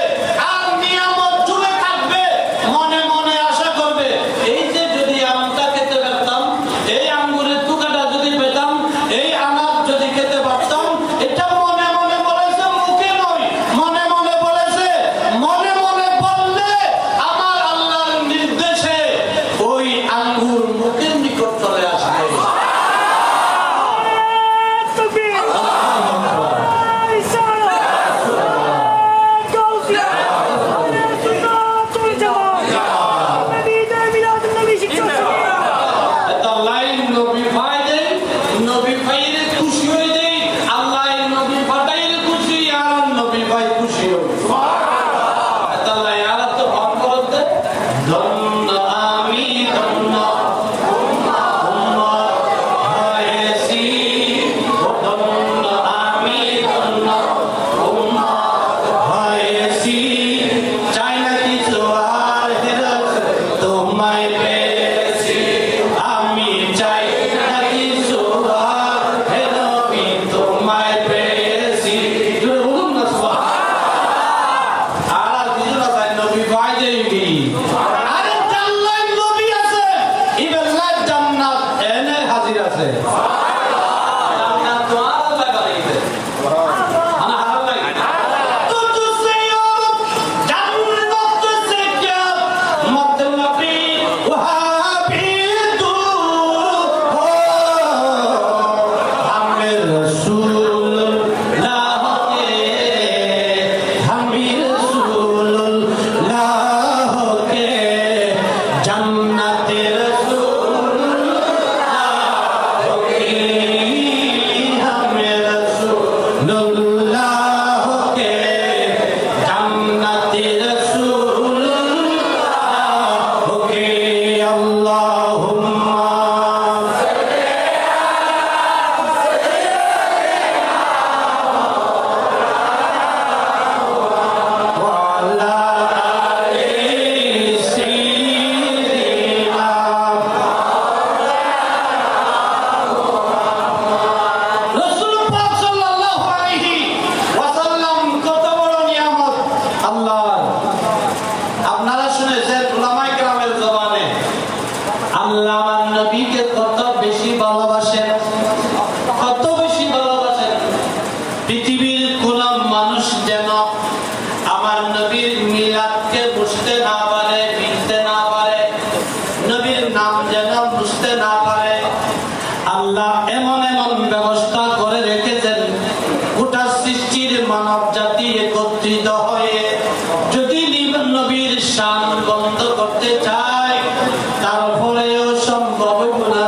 আর নিয়ামত ঝুলে থাকবে, মনে মনে আশা করবে, এই যে যদি আমটা খেতে পারতাম, এই আঙ্গুরের টুকাটা যদি পেতাম, এই আনাজ যদি খেতে পারতাম। এটা মনে মনে বলেছে, মুখে নয়, মনে মনে বলেছে। মনে মনে বললে আমার আল্লাহর নির্দেশে ওই আঙ্গুর মুখের নিকট চলে আসবে। এটা লাইন নবী ভাই দেয়, নবী ভাইয়ের খুশি হয়ে দেয়, আল্লাহ নবী ফাটাইলে খুশি, আর নবী ভাই খুশি হবে। এটা লাইন আর তো ভাব করতে ধন্য আমি ধন্য উম্মত হয়েছি, ধন্য আমি ধন্য উম্মত হয়েছি। জান্নাত তো আল্লাহ বানাইছে আনা হারাম নাই তো তুসে জান্নাত সে क्या मतलबी वहां भी तू हो हमें रसूल लाह के हमें रसूल लाह के जन्नत रसूल लाह के हमें रसूल लाह के जन्नत रसूल लाह के अल्लाहुम्मा وعلى آل سيدنا রাসূল পাক সাল্লাল্লাহু আলাইহি ওয়াসাল্লাম কত বড় নিয়ামত আল্লাহর। আপনারা শুনেছেন উলামায়ে কেরামের জবানে আল্লাহ আমার নবীকে কত বেশি ভালোবাসেন, কত বেশি ভালোবাসেন। পৃথিবীর কোন মানুষ যেন আমার নবীর মিলাদকে বুঝতে না পারে, মিলতে না পারে, নবীর নাম যেন বুঝতে না পারে। আল্লাহ এমন এমন ব্যবস্থা করে রেখেছেন, গোটা সৃষ্টির মানব জাতি একত্রিত হয়ে যদি নবীর শান বন্ধ করতে চায় তারপরেও সম্ভব হইব না,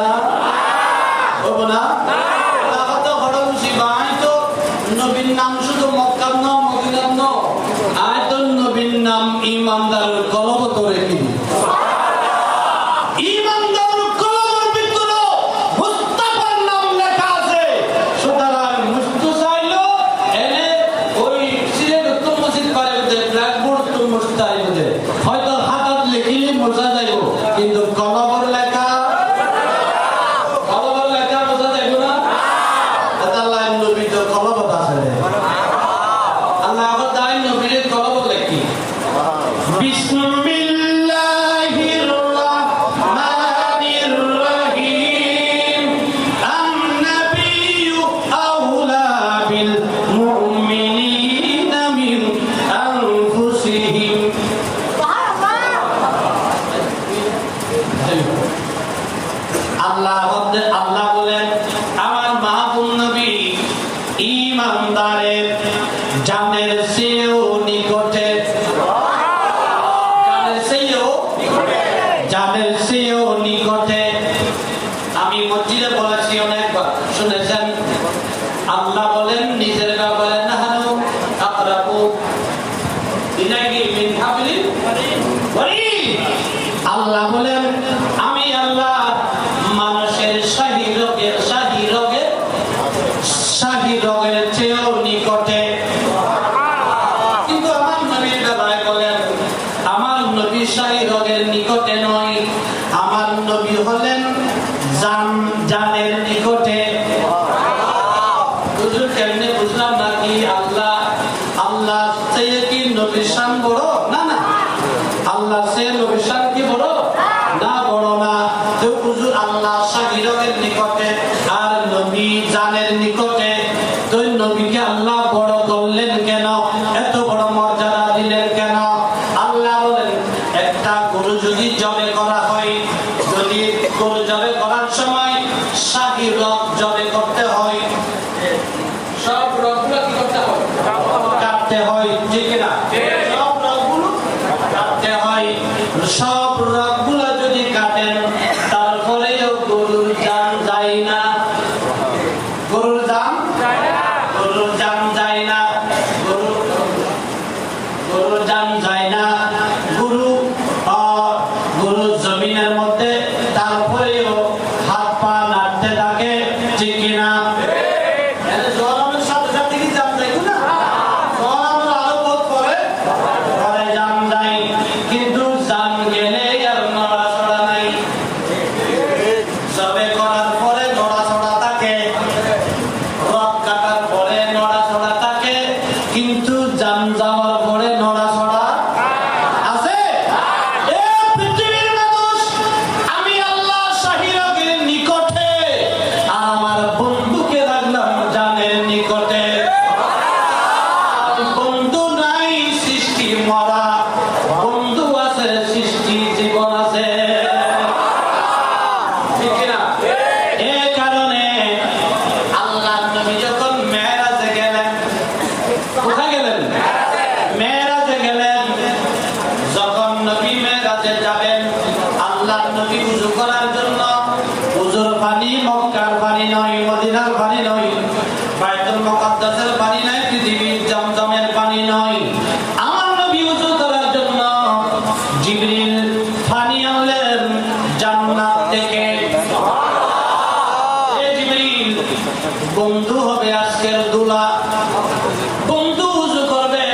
হইব না। তো বড় মুসিবত, আয় তো নবীর নাম শুধু মক্কার ন মদিনার ন, আয় তো নবীর নাম ইমানদার কলবত রেখে দিই। ইমানদার কলমের ভিতরে মুস্তাফার নাম লেখা আছে। সুতরাং মুস্তু চাইলো এনে ওই সিলেট উত্তম মসজিদ পারে ব্ল্যাকবোর্ড তো মুস্তাই বুঝে হয়তো হাতাত লিখিলে বোঝা যাইব, কিন্তু কলমের লেখা বোঝা যাইব না। আল্লাহ নবী তো কলবত আছে, আল্লাহ আবার তাই নবীর কলবত লেখি। বিসমিল্লাহির রাহমানির রহিম আন-নাবিয়্যু আওলা বিল মুমিনিনা মিন আনফুসিহিম। আল্লাহ বলেন আমার মাহবুব নবী ঈমানদারের জানের চেয়েও নিকটে, জানের চেয়েও নিকটে। আমি মসজিদে বলেছি অনেকবার, শুনেছেন। আল্লাহ বলেন নিজের ব্যাপারে নাহানু আকরাবু ইলাইহি মিন হাবলিল ওয়ারিদ। আল্লাহ বলেন আমি আল্লাহ মানুষের শাহী রোগের চেয়েও নিকটে। কিন্তু আমার নবীর বেলায় বলেন আমার নবী শাহী রোগের নিকটে নয়, আমার নবী হলেন জানের নিকটে। হুজুর কেমনে বুঝলাম নাকি আল্লাহ চেয়ে কি নবীর শান বড়? না না, আল্লাহ চেয়ে নবীর শান কি বড়? না, বড় না। তো হুজুর আল্লাহ শাহী রোগের নিকটে আর নবী জানের নিকটে, তো নবীকে আল্লাহ বড় করলেন কেন? এত বড় মর্যাদা দিলেন কেন? আল্লাহ বলেন একটা গরু যদি জবে করা হয়, যদি গরু জবে করার সময় শাহী রগ জবে করতে হয়, সব রগগুলো কি করতে হয়? কাটতে হয়, ঠিক না? সব রগগুলো কাটতে হয়। সব রগগুলো যদি কাটেন তারপরেও গরুর জান যায় না, গরুর জান যায় না, গরুর জান যায় না। গরু জমিনের মধ্যে তারপরেও হাত পা নাড়তে থাকে, ঠিক কিনা? জন্মের সাথে সাথে কি জান যায় না? জন্ম আরো বোধ করে জান যায়, কিন্তু জান গেলে আর নড়াচড়া নাই। সবে করার পরে নড়াচড়া থাকে, রক কাটার পরে নড়াচড়া থাকে, কিন্তু জান যাওয়ার পরে নড়াচড়া আছে। পৃথিবীর মানুষ আমি আল্লাহ শাহী রগের নিকটে আর মদিনার পানি নয়, বাইতুল মুকাদ্দাসের পানি নয়, পৃথিবীর জমজমের পানি নয়। আমার নবী ওযু করার জন্য জিবরিল পানি আনলেন জান্নাত থেকে। এ জিবরিল বন্ধু হবে আজকের দুলা, বন্ধু ওযু করবে,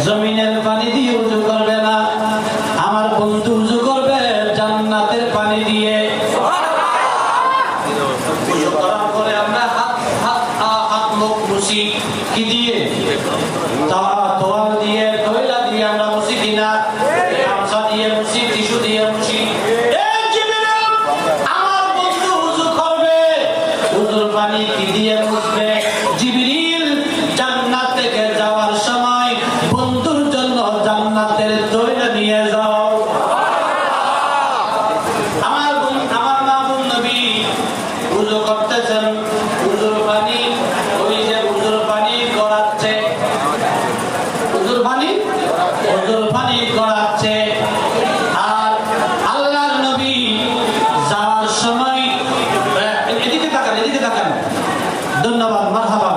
জমিনের পানি দিয়ে ওযু করবে না, আমার বন্ধু ওযু করবে জান্নাতের পানি দিয়ে। ওযু করার পরে আমরা হাত মুখ মুছি কি দিয়ে? তোয়াল দিয়ে, তৈলা দিয়ে আমরা মুছি কিনা? গামছা দিয়ে মুছি, টিস্যু দিয়ে মুছি। আমার বন্ধু ওযু করবে, ওযুর পানি কি দিয়ে মুছবে? জিবরিল জান্নাত থেকে যাওয়ার সময় বন্ধুর জন্য জান্নাতের তৈলা নিয়ে যাও। আমার মাহবুব নবী ওযু করতেছেন, ওযুর পানি, ওই যে ওযুর পানি গড়াচ্ছে, ওযুর পানি গড়াচ্ছে। আর আল্লাহর নবী যাওয়ার সময়, এদিকে তাকান, ধন্যবাদ, মারহাবা।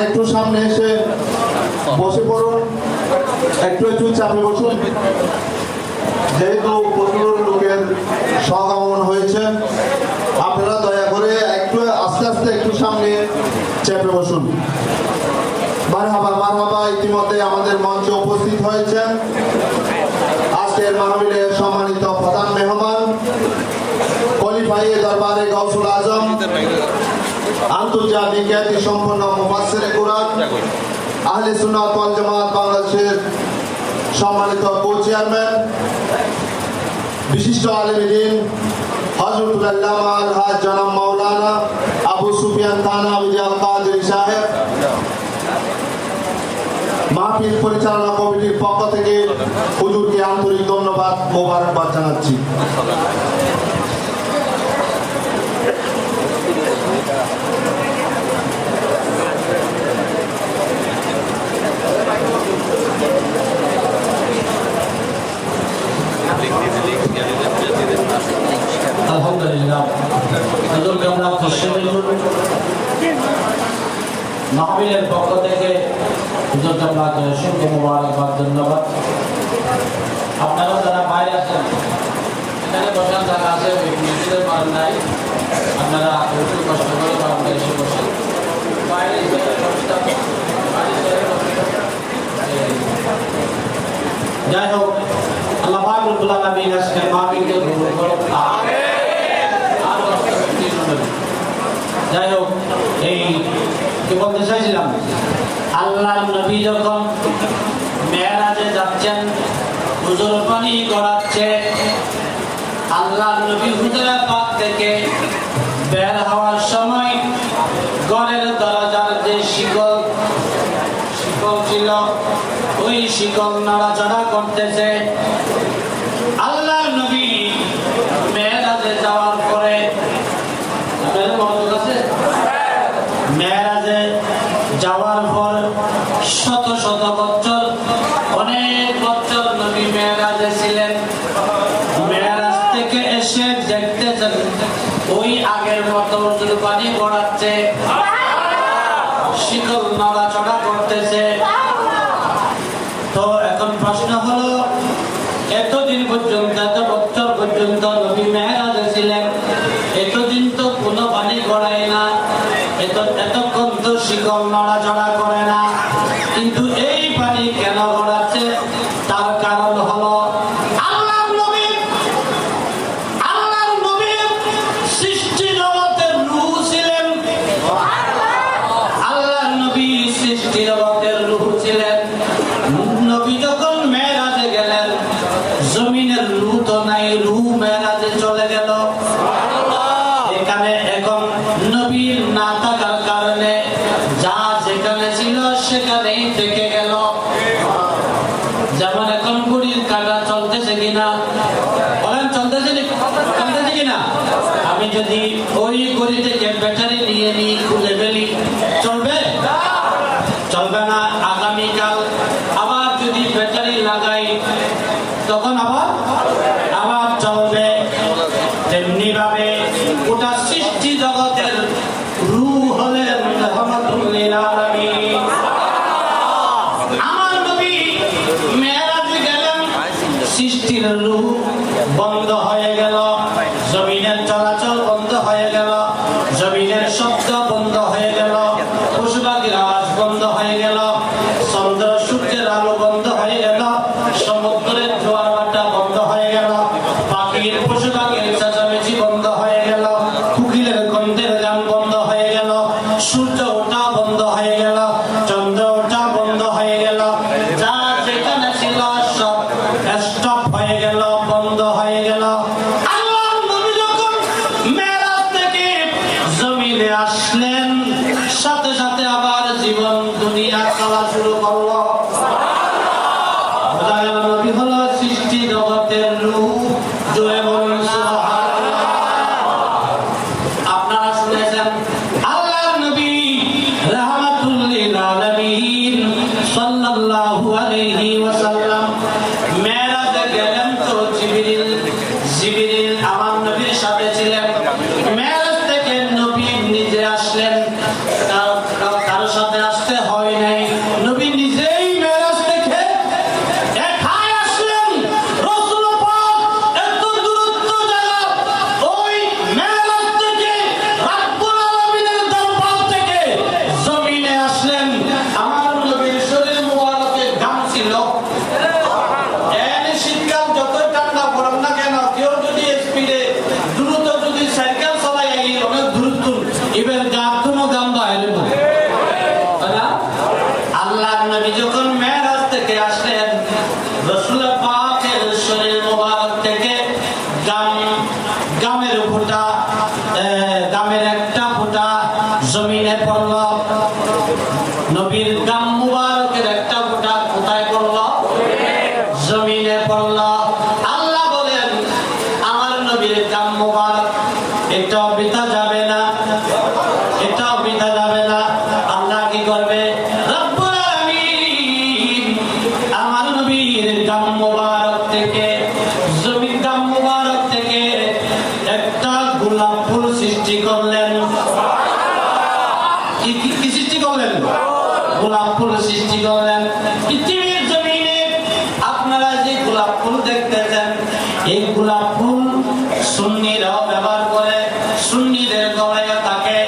একটু সামনে এসে বসে পড়ুন, একটু চাপে বসুন। যেহেতু প্রচুর লোকের সমাগম হয়েছে, আপনারা দয়া করে একটু আস্তে আস্তে একটু সামনে চেপে বসুন। মারহাবা। ইতিমধ্যে আমাদের মঞ্চে উপস্থিত হয়েছেন আজকের মাহফিলের সম্মানিত প্রধান মেহমান, খলিফায়ে দরবারে গাউসুল আজম, আন্তর্জাতিক খ্যাতি সম্পন্ন মুফাসসিরে কুরআন, আহলে সুন্নাত ওয়াল জামাত বাংলাদেশের সম্মানিত কো-চেয়ারম্যান, বিশিষ্ট আলেমে দ্বীন হযরতুল আল্লামা আল-হাজ জনাব মাওলানা আবু সুফিয়ান থানভী আল কাদেরী সাহেব, মাহফিল পরিচালনা কমিটির পক্ষ থেকে হুজুরকে আন্তরিক ধন্যবাদ, মোবারকবাদ জানাচ্ছি। আলহামদুলিল্লাহ, হুজুরকে আমরা খুশি হইলাম। মাহফিলের পক্ষ থেকে হুজুরকে আমরা অসংখ্য মোবারকবাদ, ধন্যবাদ। আপনারা যারা বাইরে আছেন, এখানে বসার জায়গা আছে, মসজিদের পারেন নাই, আপনারা একটু কষ্ট করে বারান্দা এসে বসেন। বাইরে যাই হোক, আল্লাহ পাক রব্বুল আলামিন আজকের মাহফিলকে কবুল করুন। যাই হোক, এই কি বলতে চাইছিলাম, আল্লাহর নবী যখন মেরাজে যাচ্ছেন, হুজুর পানি গড়াচ্ছে, আল্লাহর নবী হুজরা পাক থেকে বের হওয়ার সময় ঘরের দরজার যে শিকল ছিল, ওই শিকল নড়াচড়া করতেছে। আল্লাহর নবী মেরাজে যাওয়ার পরে, মেরাজে যাওয়ার পর শত শত বছর, অনেক বছর নবী মেরাজে ছিলেন। মেরাজ থেকে এসে দেখতেছেন ওই আগের মতো হুজুর পানি গড়াচ্ছে, শিকল নড়াচড়া করতেছে। তো এখন প্রশ্ন হলো, এতদিন পর্যন্ত, এত বছর পর্যন্ত নবী মেরাজে ছিলেন, এতদিন তো করাই না, এতক্ষণ তো শিকল নড়াচড়া করে না, কিন্তু এই পানি কেন গড়াচ্ছে? তার কারণ হলো আল্লাহর নবী সৃষ্টি জগতের রূহ ছিলেন। আল্লাহর নবী সৃষ্টি জগতের রূহ ছিলেন। নবী যখন মেরাজে গেলেন, জমিনের রূহ তো নাই, রূহ মেরাজে চলে গেল। এখানে এখন নবীর না থাকার কারণে যা যেখানে ছিল সেখানেই থেকে গেল। যেমন এখন ঘড়ির কাঁটা চলতেছে কিনা বলেন, চলতেছে কিনা? আমি যদি ওই ঘড়ি থেকে ব্যাটারি নিয়ে নিই, খুলে ফেলি, চলবে? চলবে না। আগামীকাল আবার যদি ব্যাটারি লাগাই, তখন আবার চলবে। তেমনি ভাবে গোটা সৃষ্টি জগতের রূহ হলেন রাহমাতুল লিল আলামিন। আমার নবী মেরাজে গেলেন, সৃষ্টির রূহ বন্ধ হয়ে গেল, জমিনের চলাচল বন্ধ হয়ে গেল, জমিনের শব্দ বন্ধ হয়ে গেল, পশু পাখির আওয়াজ বন্ধ হয়ে গেল, চন্দ্র সূর্যের আলো বন্ধ হয়ে গেল, সমুদ্রের জোয়ার ভাটা বন্ধ হয়ে গেল, পশু পাখির চেঁচামেচি বন্ধ হয়ে গেল, কোকিলের কণ্ঠের গান বন্ধ হয়ে গেল, সূর্য ওঠা বন্ধ হয়ে গেল, চন্দ্র ওঠা বন্ধ হয়ে গেল, যা যেখানে ছিল সব স্টপ হয়ে গেল, বন্ধ হয়ে গেল। আল্লাহর নবী যখন মেরাজ থেকে জমিনে আসলেন, সাথে সাথে আবার জীবন দুনিয়া চলা শুরু করলো। নবী হলো সৃষ্টি জগতের রূহ। জোরে বলুন সুবহানাল্লাহ। আপনারা শুনেছেন আল্লাহর নবী রাহমাতুল লিল আলামিন সাল্লাল্লাহু আলাইহি ওয়াসাল্লাম মেরাজে গেলেন, তো জিবরিল আমার নবীর সাথে ছিলেন। মেরাজ থেকে নবী নিজে আসলেন, কারোর সাথে আসতে হয় নাই, নবী নিজেই মেরাজ থেকে একাই আসলেন। রাসূল পাক এত দূরত্ব জায়গা, ওই মেরাজ থেকে রব্বুল আলামিনের দরবার থেকে জমিনে আসলেন। আমার নবীর শরীর মুবারকে ঘাম ছিল। শীতকাল যত ঠান্ডা পড়ুক না কেন, কেউ যদি স্পিডে দ্রুত যদি সাইকেল চালায়, অনেক দ্রুত এবার গাছ কোনো গাম বাইরে না। আল্লাহর নবী যখন মেরাজ থেকে আসলেন, রাসূল পাকের শরীর মুবারক থেকে গামের ফোঁটা, গামের একটা ফোঁটা জমিনে পড়ল। নবীর গাম মুবারকের একটা ফোঁটা কোথায় পড়ল? জমিনে পড়ল। আল্লাহ বলেন আমার নবীর গাম মুবারক এটাও বৃথা যাবে না, এটাও বৃথা যাবে না। আল্লাহ কি করবে? রব্বুল আলামিন আমার নবীর গাম মুবারক থেকে, জমির গাম মুবারক থেকে একটা গোলাপ ফুল সৃষ্টি করলেন। কি সৃষ্টি করলেন? গোলাপ ফুল সৃষ্টি করলেন। পৃথিবীর জমিনে আপনারা যে গোলাপ ফুল দেখতেছেন, এই গোলাপ ফুল সুন্নিরাও ব্যবহার করে, সুন্নিদের গলায় থাকে,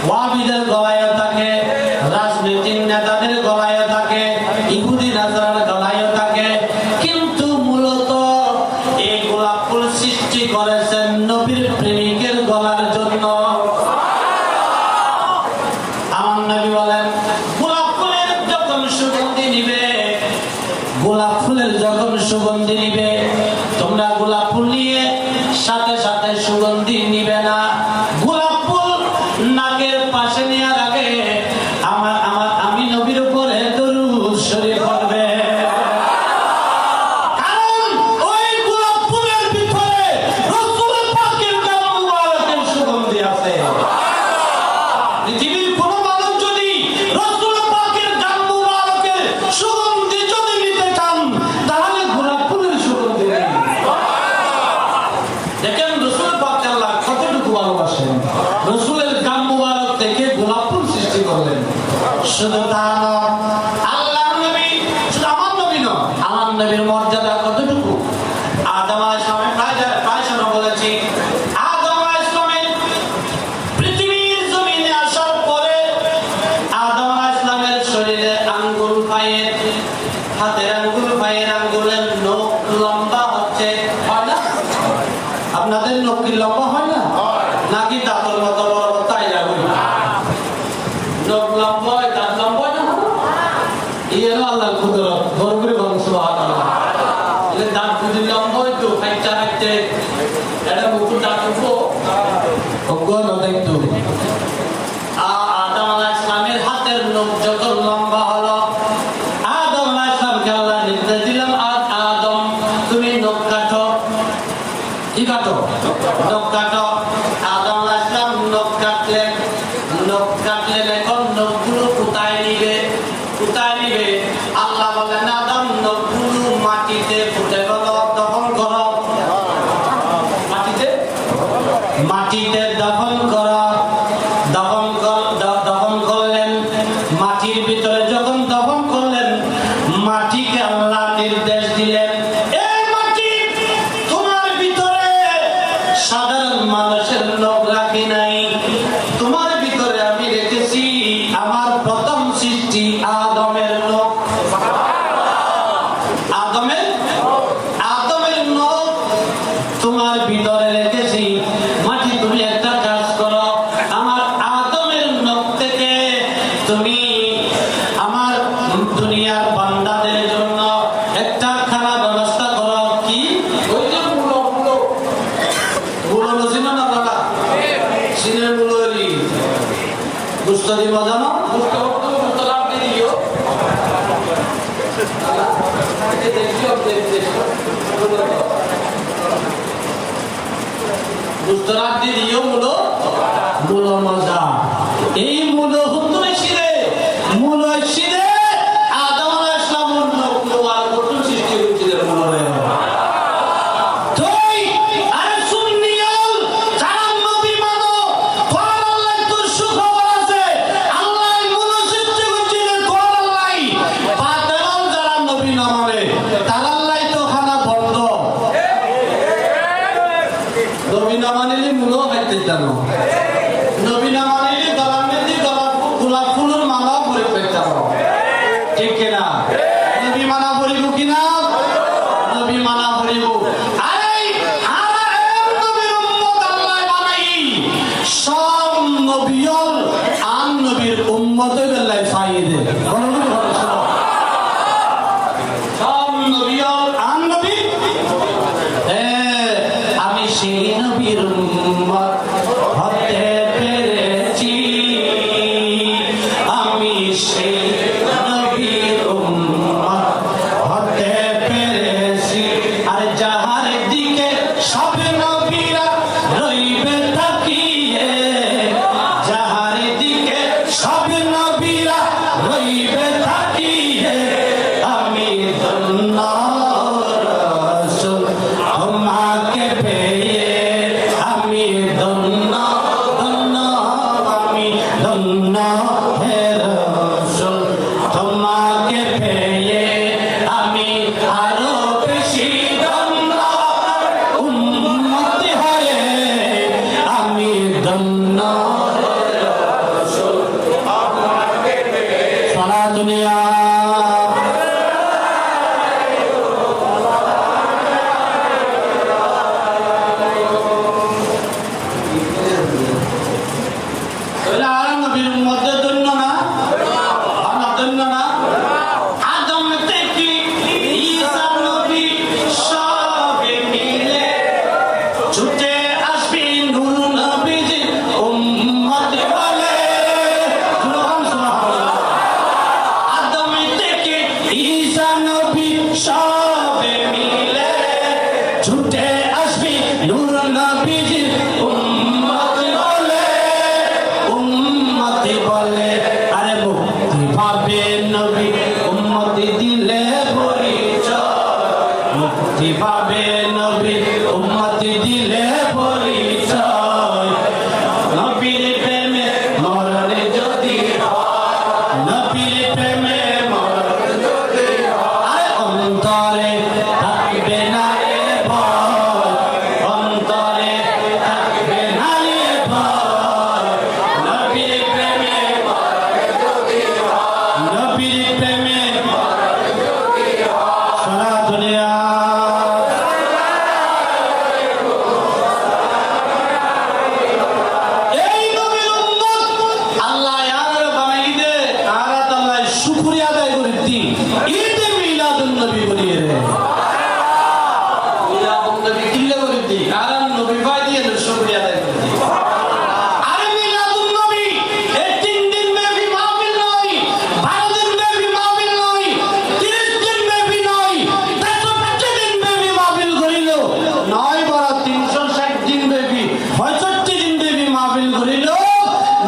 ওয়াহাবিদের গলায় থাকে, রাজনৈতিক নেতাদের গলায় থাকে, ইহুদি নাসারার গলায় থাকে, কিন্তু মূলত এই গোলাপ ফুল সৃষ্টি করেছেন নবীর প্রেমিকের গলার জন্য। আমার নবী বলেন গোলাপ ফুলের যখন সুগন্ধি নিবে, গোলাপ ফুলের যখন সুগন্ধি নিবে, তোমরা গোলাপ ফুল নিয়ে সাথে সাথে সুগন্ধি নিবে না। গোলাপ ফুল নাকের পাশে নেওয়ার আগে আমি নবীর উপরে দরুদ শরীফ পড়বে। কারণ ওই গোলাপ ফুলের ভিতরে রাসূল পাকের গাম মুবারকের সুগন্ধি আছে। পৃথিবীর কোন মানুষ যদি রাসূল পাকের গাম মুবারকের সুগন্ধি যদি নিতে চান, তাহলে গোলাপ ফুলের সুগন্ধি নেই। দেখেন রাসূল পাক আল্লাহ কতটুকু ভালোবাসেন, রাসূলের গাম মুবারক থেকে গোলাপ ফুল সৃষ্টি করলেন। শুধু তা নয়, আল্লাহর নবী শুধু আমার নবী নয়, আমার নবীর মর্যাদা কতটুকু। আদম আলাইহিস সালাম প্রায় বলেছি, আদম আলাইহিস সালামের পৃথিবীর ভালো দেখতো। আদম আলাইহিস সালামের হাতের নখ যখন লম্বা হলো, আদম আলাইহিস সালামকে আল্লাহ নির্দেশ দিলেন, আদম তুমি নখ কাটো। কি কাটো? নখ কাটো। আদম আলাইহিস সালাম নখ কাটলেন। এখন নখগুলো কোথায় নিবে? কোথায় নিবে? আল্লাহ বলেন আদম নখগুলো মাটিতে পুঁতে ফেলো, দফন করো। মাটিতে দফন করো। দফন করলেন। মাটির ভিতরে যখন দফন করলেন, মাটিকে আল্লাহ নির্দেশ দিলেন, এই মাটি, তোমার ভিতরে সাধারণ মানুষের নখ রাখি নাই, তোমার ভিতরে আমি রেখেছি আমার প্রথম সৃষ্টি আদমের নখ। আদমের নখ তোমার ভিতরে রেখেছি। মাটি, তুমি একটা কাজ করো, আমার আদমের নখ থেকে তুমি আমার দুনিয়ার বান্দাদের জন্য একটা খানা ব্যবস্থা করো। কি? ওই যে মূলো চিনো না বাবা? সিনের মূলো গুস্ত দিব জানো? গুস্ত লাভ দিয়ে দিও। গুস্তরাত দিয়ে দিও মূলো মজা। এই মূলো হুতুরে শিরে, মূলো শিরে আদম আলাইহিস সালামের নখগুলো আর নতুন সৃষ্টি হয়েছিল মূলোরে। তুই আরে সুন্নিয়ল যারা নবী মানো, কোন আল্লাহ তোর সুখবর আছে, আল্লাহ মূলো সৃষ্টি করেছিলেন। কোন আল্লাহ পাতাল যারা নবী না মানে, তার আল্লাহ তো খানা বন্ধ। নবী না মানিলে মূলো খাইতে জানো, নবী না মানিলে গোলাপ ফুলের মালাও পরে পেতে পারো। ঠিক কিনা? নবী মানা পড়িব কিনা? নবী মানা পড়িব। আরে নবীর উম্মত আল্লাহ বানাই, সব নবীল আন নবীর উম্মত আল্লাহ ফাইদে। সব নবীল আন নবী, আমি সেই নবীর উম্মত হতে পেরেছি, আমি সেই নবীর উম্মত হতে পেরেছি। আর যাহার দিকে সব নবীরা রইবে তাকিয়ে, যাহার দিকে সব নবীরা রইবে তাকিয়ে, আমি ধন্য রাসূল তোমাকে পেয়ে, আমি ধন্য আমি ধন্য হে রাসূল তোমাকে পেয়ে, আমি আরো বেশি ধন্য উম্মত হয়ে, আমি ধন্য রাসূল তোমাকে পেয়ে। সারা দুনিয়া পাবে নবী উম্মতি দিলে পরিচয়, নবীর প্রেমে মরণে যদি নবীর প্রেমে মরণে যদি অন্তরে থাকবে না এ ভয়, অন্তরে থাকবে না এ ভয়, নবীর প্রেমে মরণে যদি নবীর প্রেমে মরণে যদি সারা দুনিয়া এই নবীর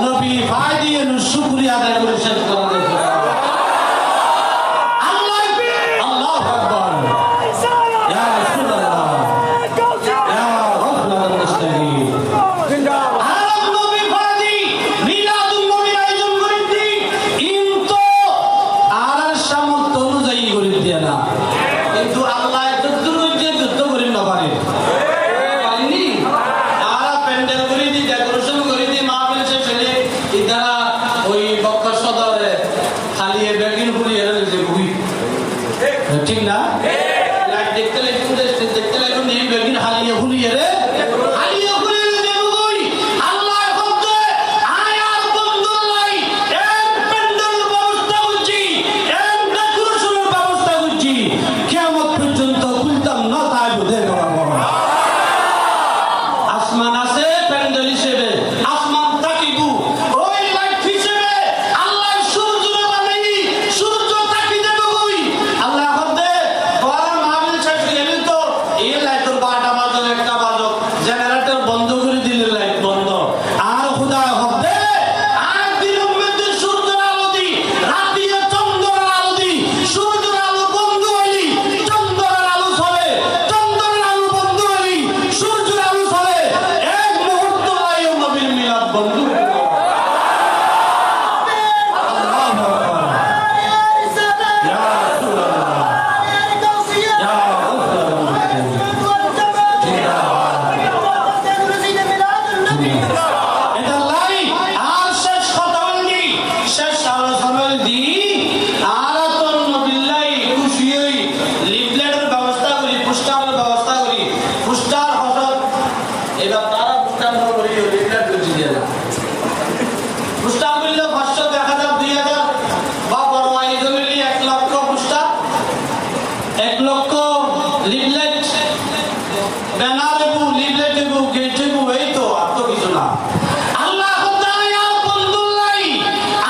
নবী ভাই দিয়ে শুকরিয়া আদায় করে শেষ করা যাবে আল্লাহ আল্লাহু আকবার ইয়া রাসূলুল্লাহ ইয়া রাব্বুল মুস্তাকিম আরব নবী ফাদি মিলাদুন নবী আয়োজন করেছি কিন্তু আর সামর্থ্য অনুযায়ী করে দিয়ে না কিন্তু আল্লাহ এত দূর যে যুদ্ধ করেন না পারে পারেনি আর প্যান্ডেল করে দিয়ে ডেকোরেশন করে দিয়ে মাহফিল শেষে ইদারা ওই বক্কা সদরে খালিয়ে বেগিন পুরি এর যে বুই ঠিক না লাইট দেখতে লাগবে নিয়ে বেগিন খালিয়ে ফুলিয়ে রে খালিয়ে ফুলিয়ে যে বুই আল্লাহ করতে আয়ার বন্ধুর লাই এক প্যান্ডেল ব্যবস্থা করছি এক ডেকোরেশনের ব্যবস্থা করছি কিয়ামত পর্যন্ত খুলতাম না তাই বুঝে বাবা আসমান আছে প্যান্ডেল হিসেবে আসমান তাকিবু ওই লাইট হিসেবে আল্লাহ সূর্য বানাই সূর্য তাকি দেবে কই আল্লাহ করতে বড় মাহফিল শেষ গেলি তো এই লাইটের 12টা বাজো একটা বাজো জেনারেটর বন্ধ করে দিলে লাইট বন্ধ আর খোদা করতে আর দিনের মধ্যে সূর্যের আলো দি রাতে চন্দ্রের আলো দি সূর্যের আলো বন্ধ হইলি চন্দ্রের আলো চলে চন্দ্রের আলো বন্ধ হইলি সূর্যের আলো চলে এক মুহূর্ত লাই নবীর মিলাদ বন্ধ হয়ে গেল আল্লাহু আকবার ইয়া রাসূলুল্লাহ ইয়া এটা লাই আর শেষ কথা বলি শেষ আলোচনা দি আর তো নবিল্লাই খুশি হই লিফলেটের ব্যবস্থা করি পোস্টারের ব্যবস্থা করি পোস্টার হঠাৎ এবার তারা পোস্টার করি লিফলেট বুঝি দিয়ে পোস্টার করলে 500 1000 2000 বা বড় আয়োজন হইলে 1 লক্ষ পোস্টার 1 লক্ষ লিফলেট ব্যানার দেবো লিফলেট দেবো গেট দেবো এই তো আর তো কিছু না আল্লাহ তাআলা বন্ধুল্লাই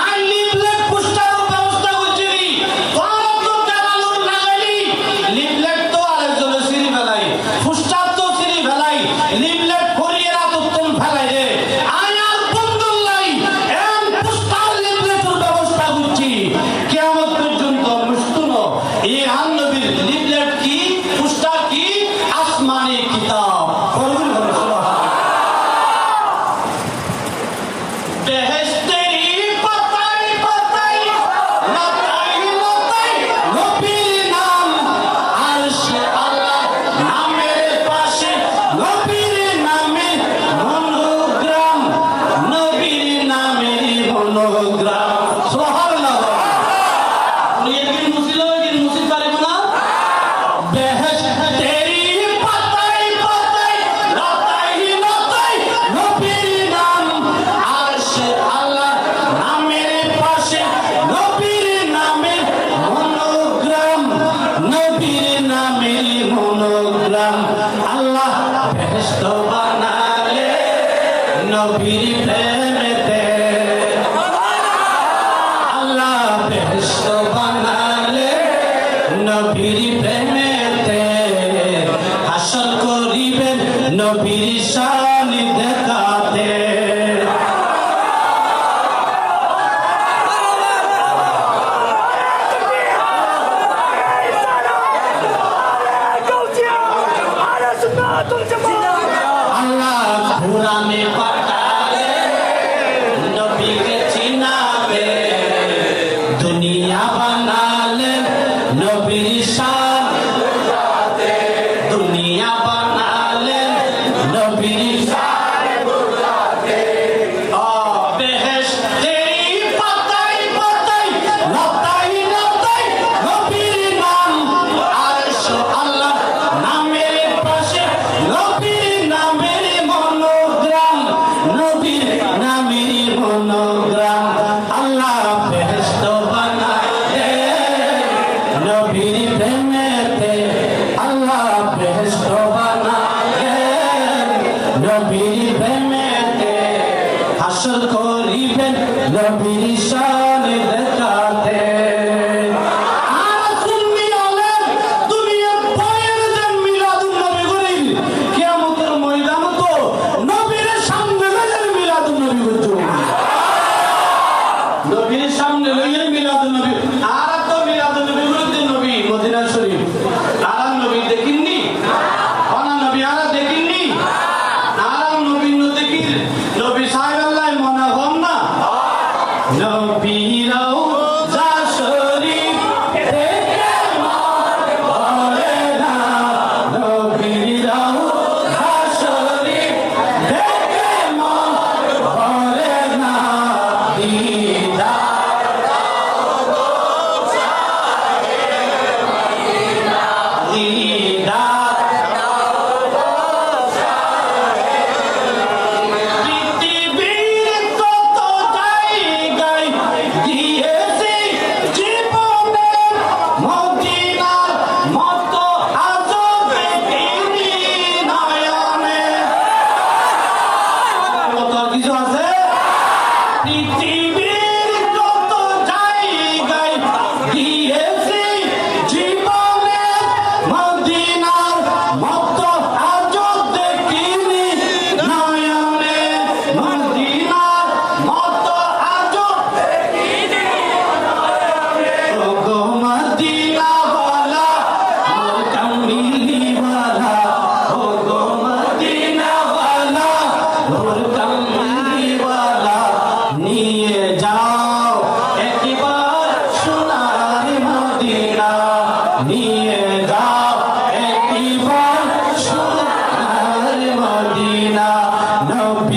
আই লিফলেট পোস্টার ব্যবস্থা করছি তোরা তো জানালুর লাগাইলি লিফলেট তো আরেকজনের সিঁড়ি ফেলাই পোস্টার তো সিঁড়ি ফেলাই লিফলেট করিয়ে রাত উত্তম ফেলাই রে আই আর বন্ধুল্লাই এম পোস্টার লিফলেটের ব্যবস্থা করছি কিয়ামত পর্যন্ত মুস্তুন এই নবীর লিফলেট কি পোস্টার কি আসমানি কিতাব বলুন সুবহানাল্লাহ বেহেশতেরি পাতাই পাতাই লতাই লতাই নবীর নাম আরশে আল্লাহ নামের পাশে নবীর নামে মনোগ্রাম নবীর নামে মনোগ্রাম সুবহানাল্লাহ উনি একদিন মুসিদ পারিব না বেহেশতেরি পাতাই পাতাই লতাই লতাই নবীর নাম আরশে আল্লাহ নামের পাশে নবীর নামে মনোগ্রাম নবীর নামে মনোগ্রাম আল্লাহ বেহেশত বানালে নবীর প্রেমেতে আল্লাহ বেহেশত বানালে নবীর প্রেমেতে হাসর করিবেন নবীর শান দেখাতে আল্লাহ কুরআনে পাঠালে নবীকে চিনাবে দুনিয়া বানালেন নবীর শান বোঝাতে দুনিয়া বানালেন নবীর শান বোঝাতে ও বেহেশতেরি পাতাই পাতাই লতাই লতাই নবীর নাম আরশ আল্লাহ নামের পাশে নবীর নামের মনোগ্রাম নবীর নামের মনোগ্রাম আল্লাহ বেহেশত বানালে নবীর প্রেমেতে আল্লাহ বেহেশত বানালে নবীর প্রেমেতে হাসর করিবেন নবীর শান দেখাতে আর সুন্নি আলেম দুনিয়ার বয়ের যে মিলাদুন নবী করিল কিয়ামতের ময়দানে তো নবীর সামনে মিলাদুন নবী করতে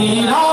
নিরা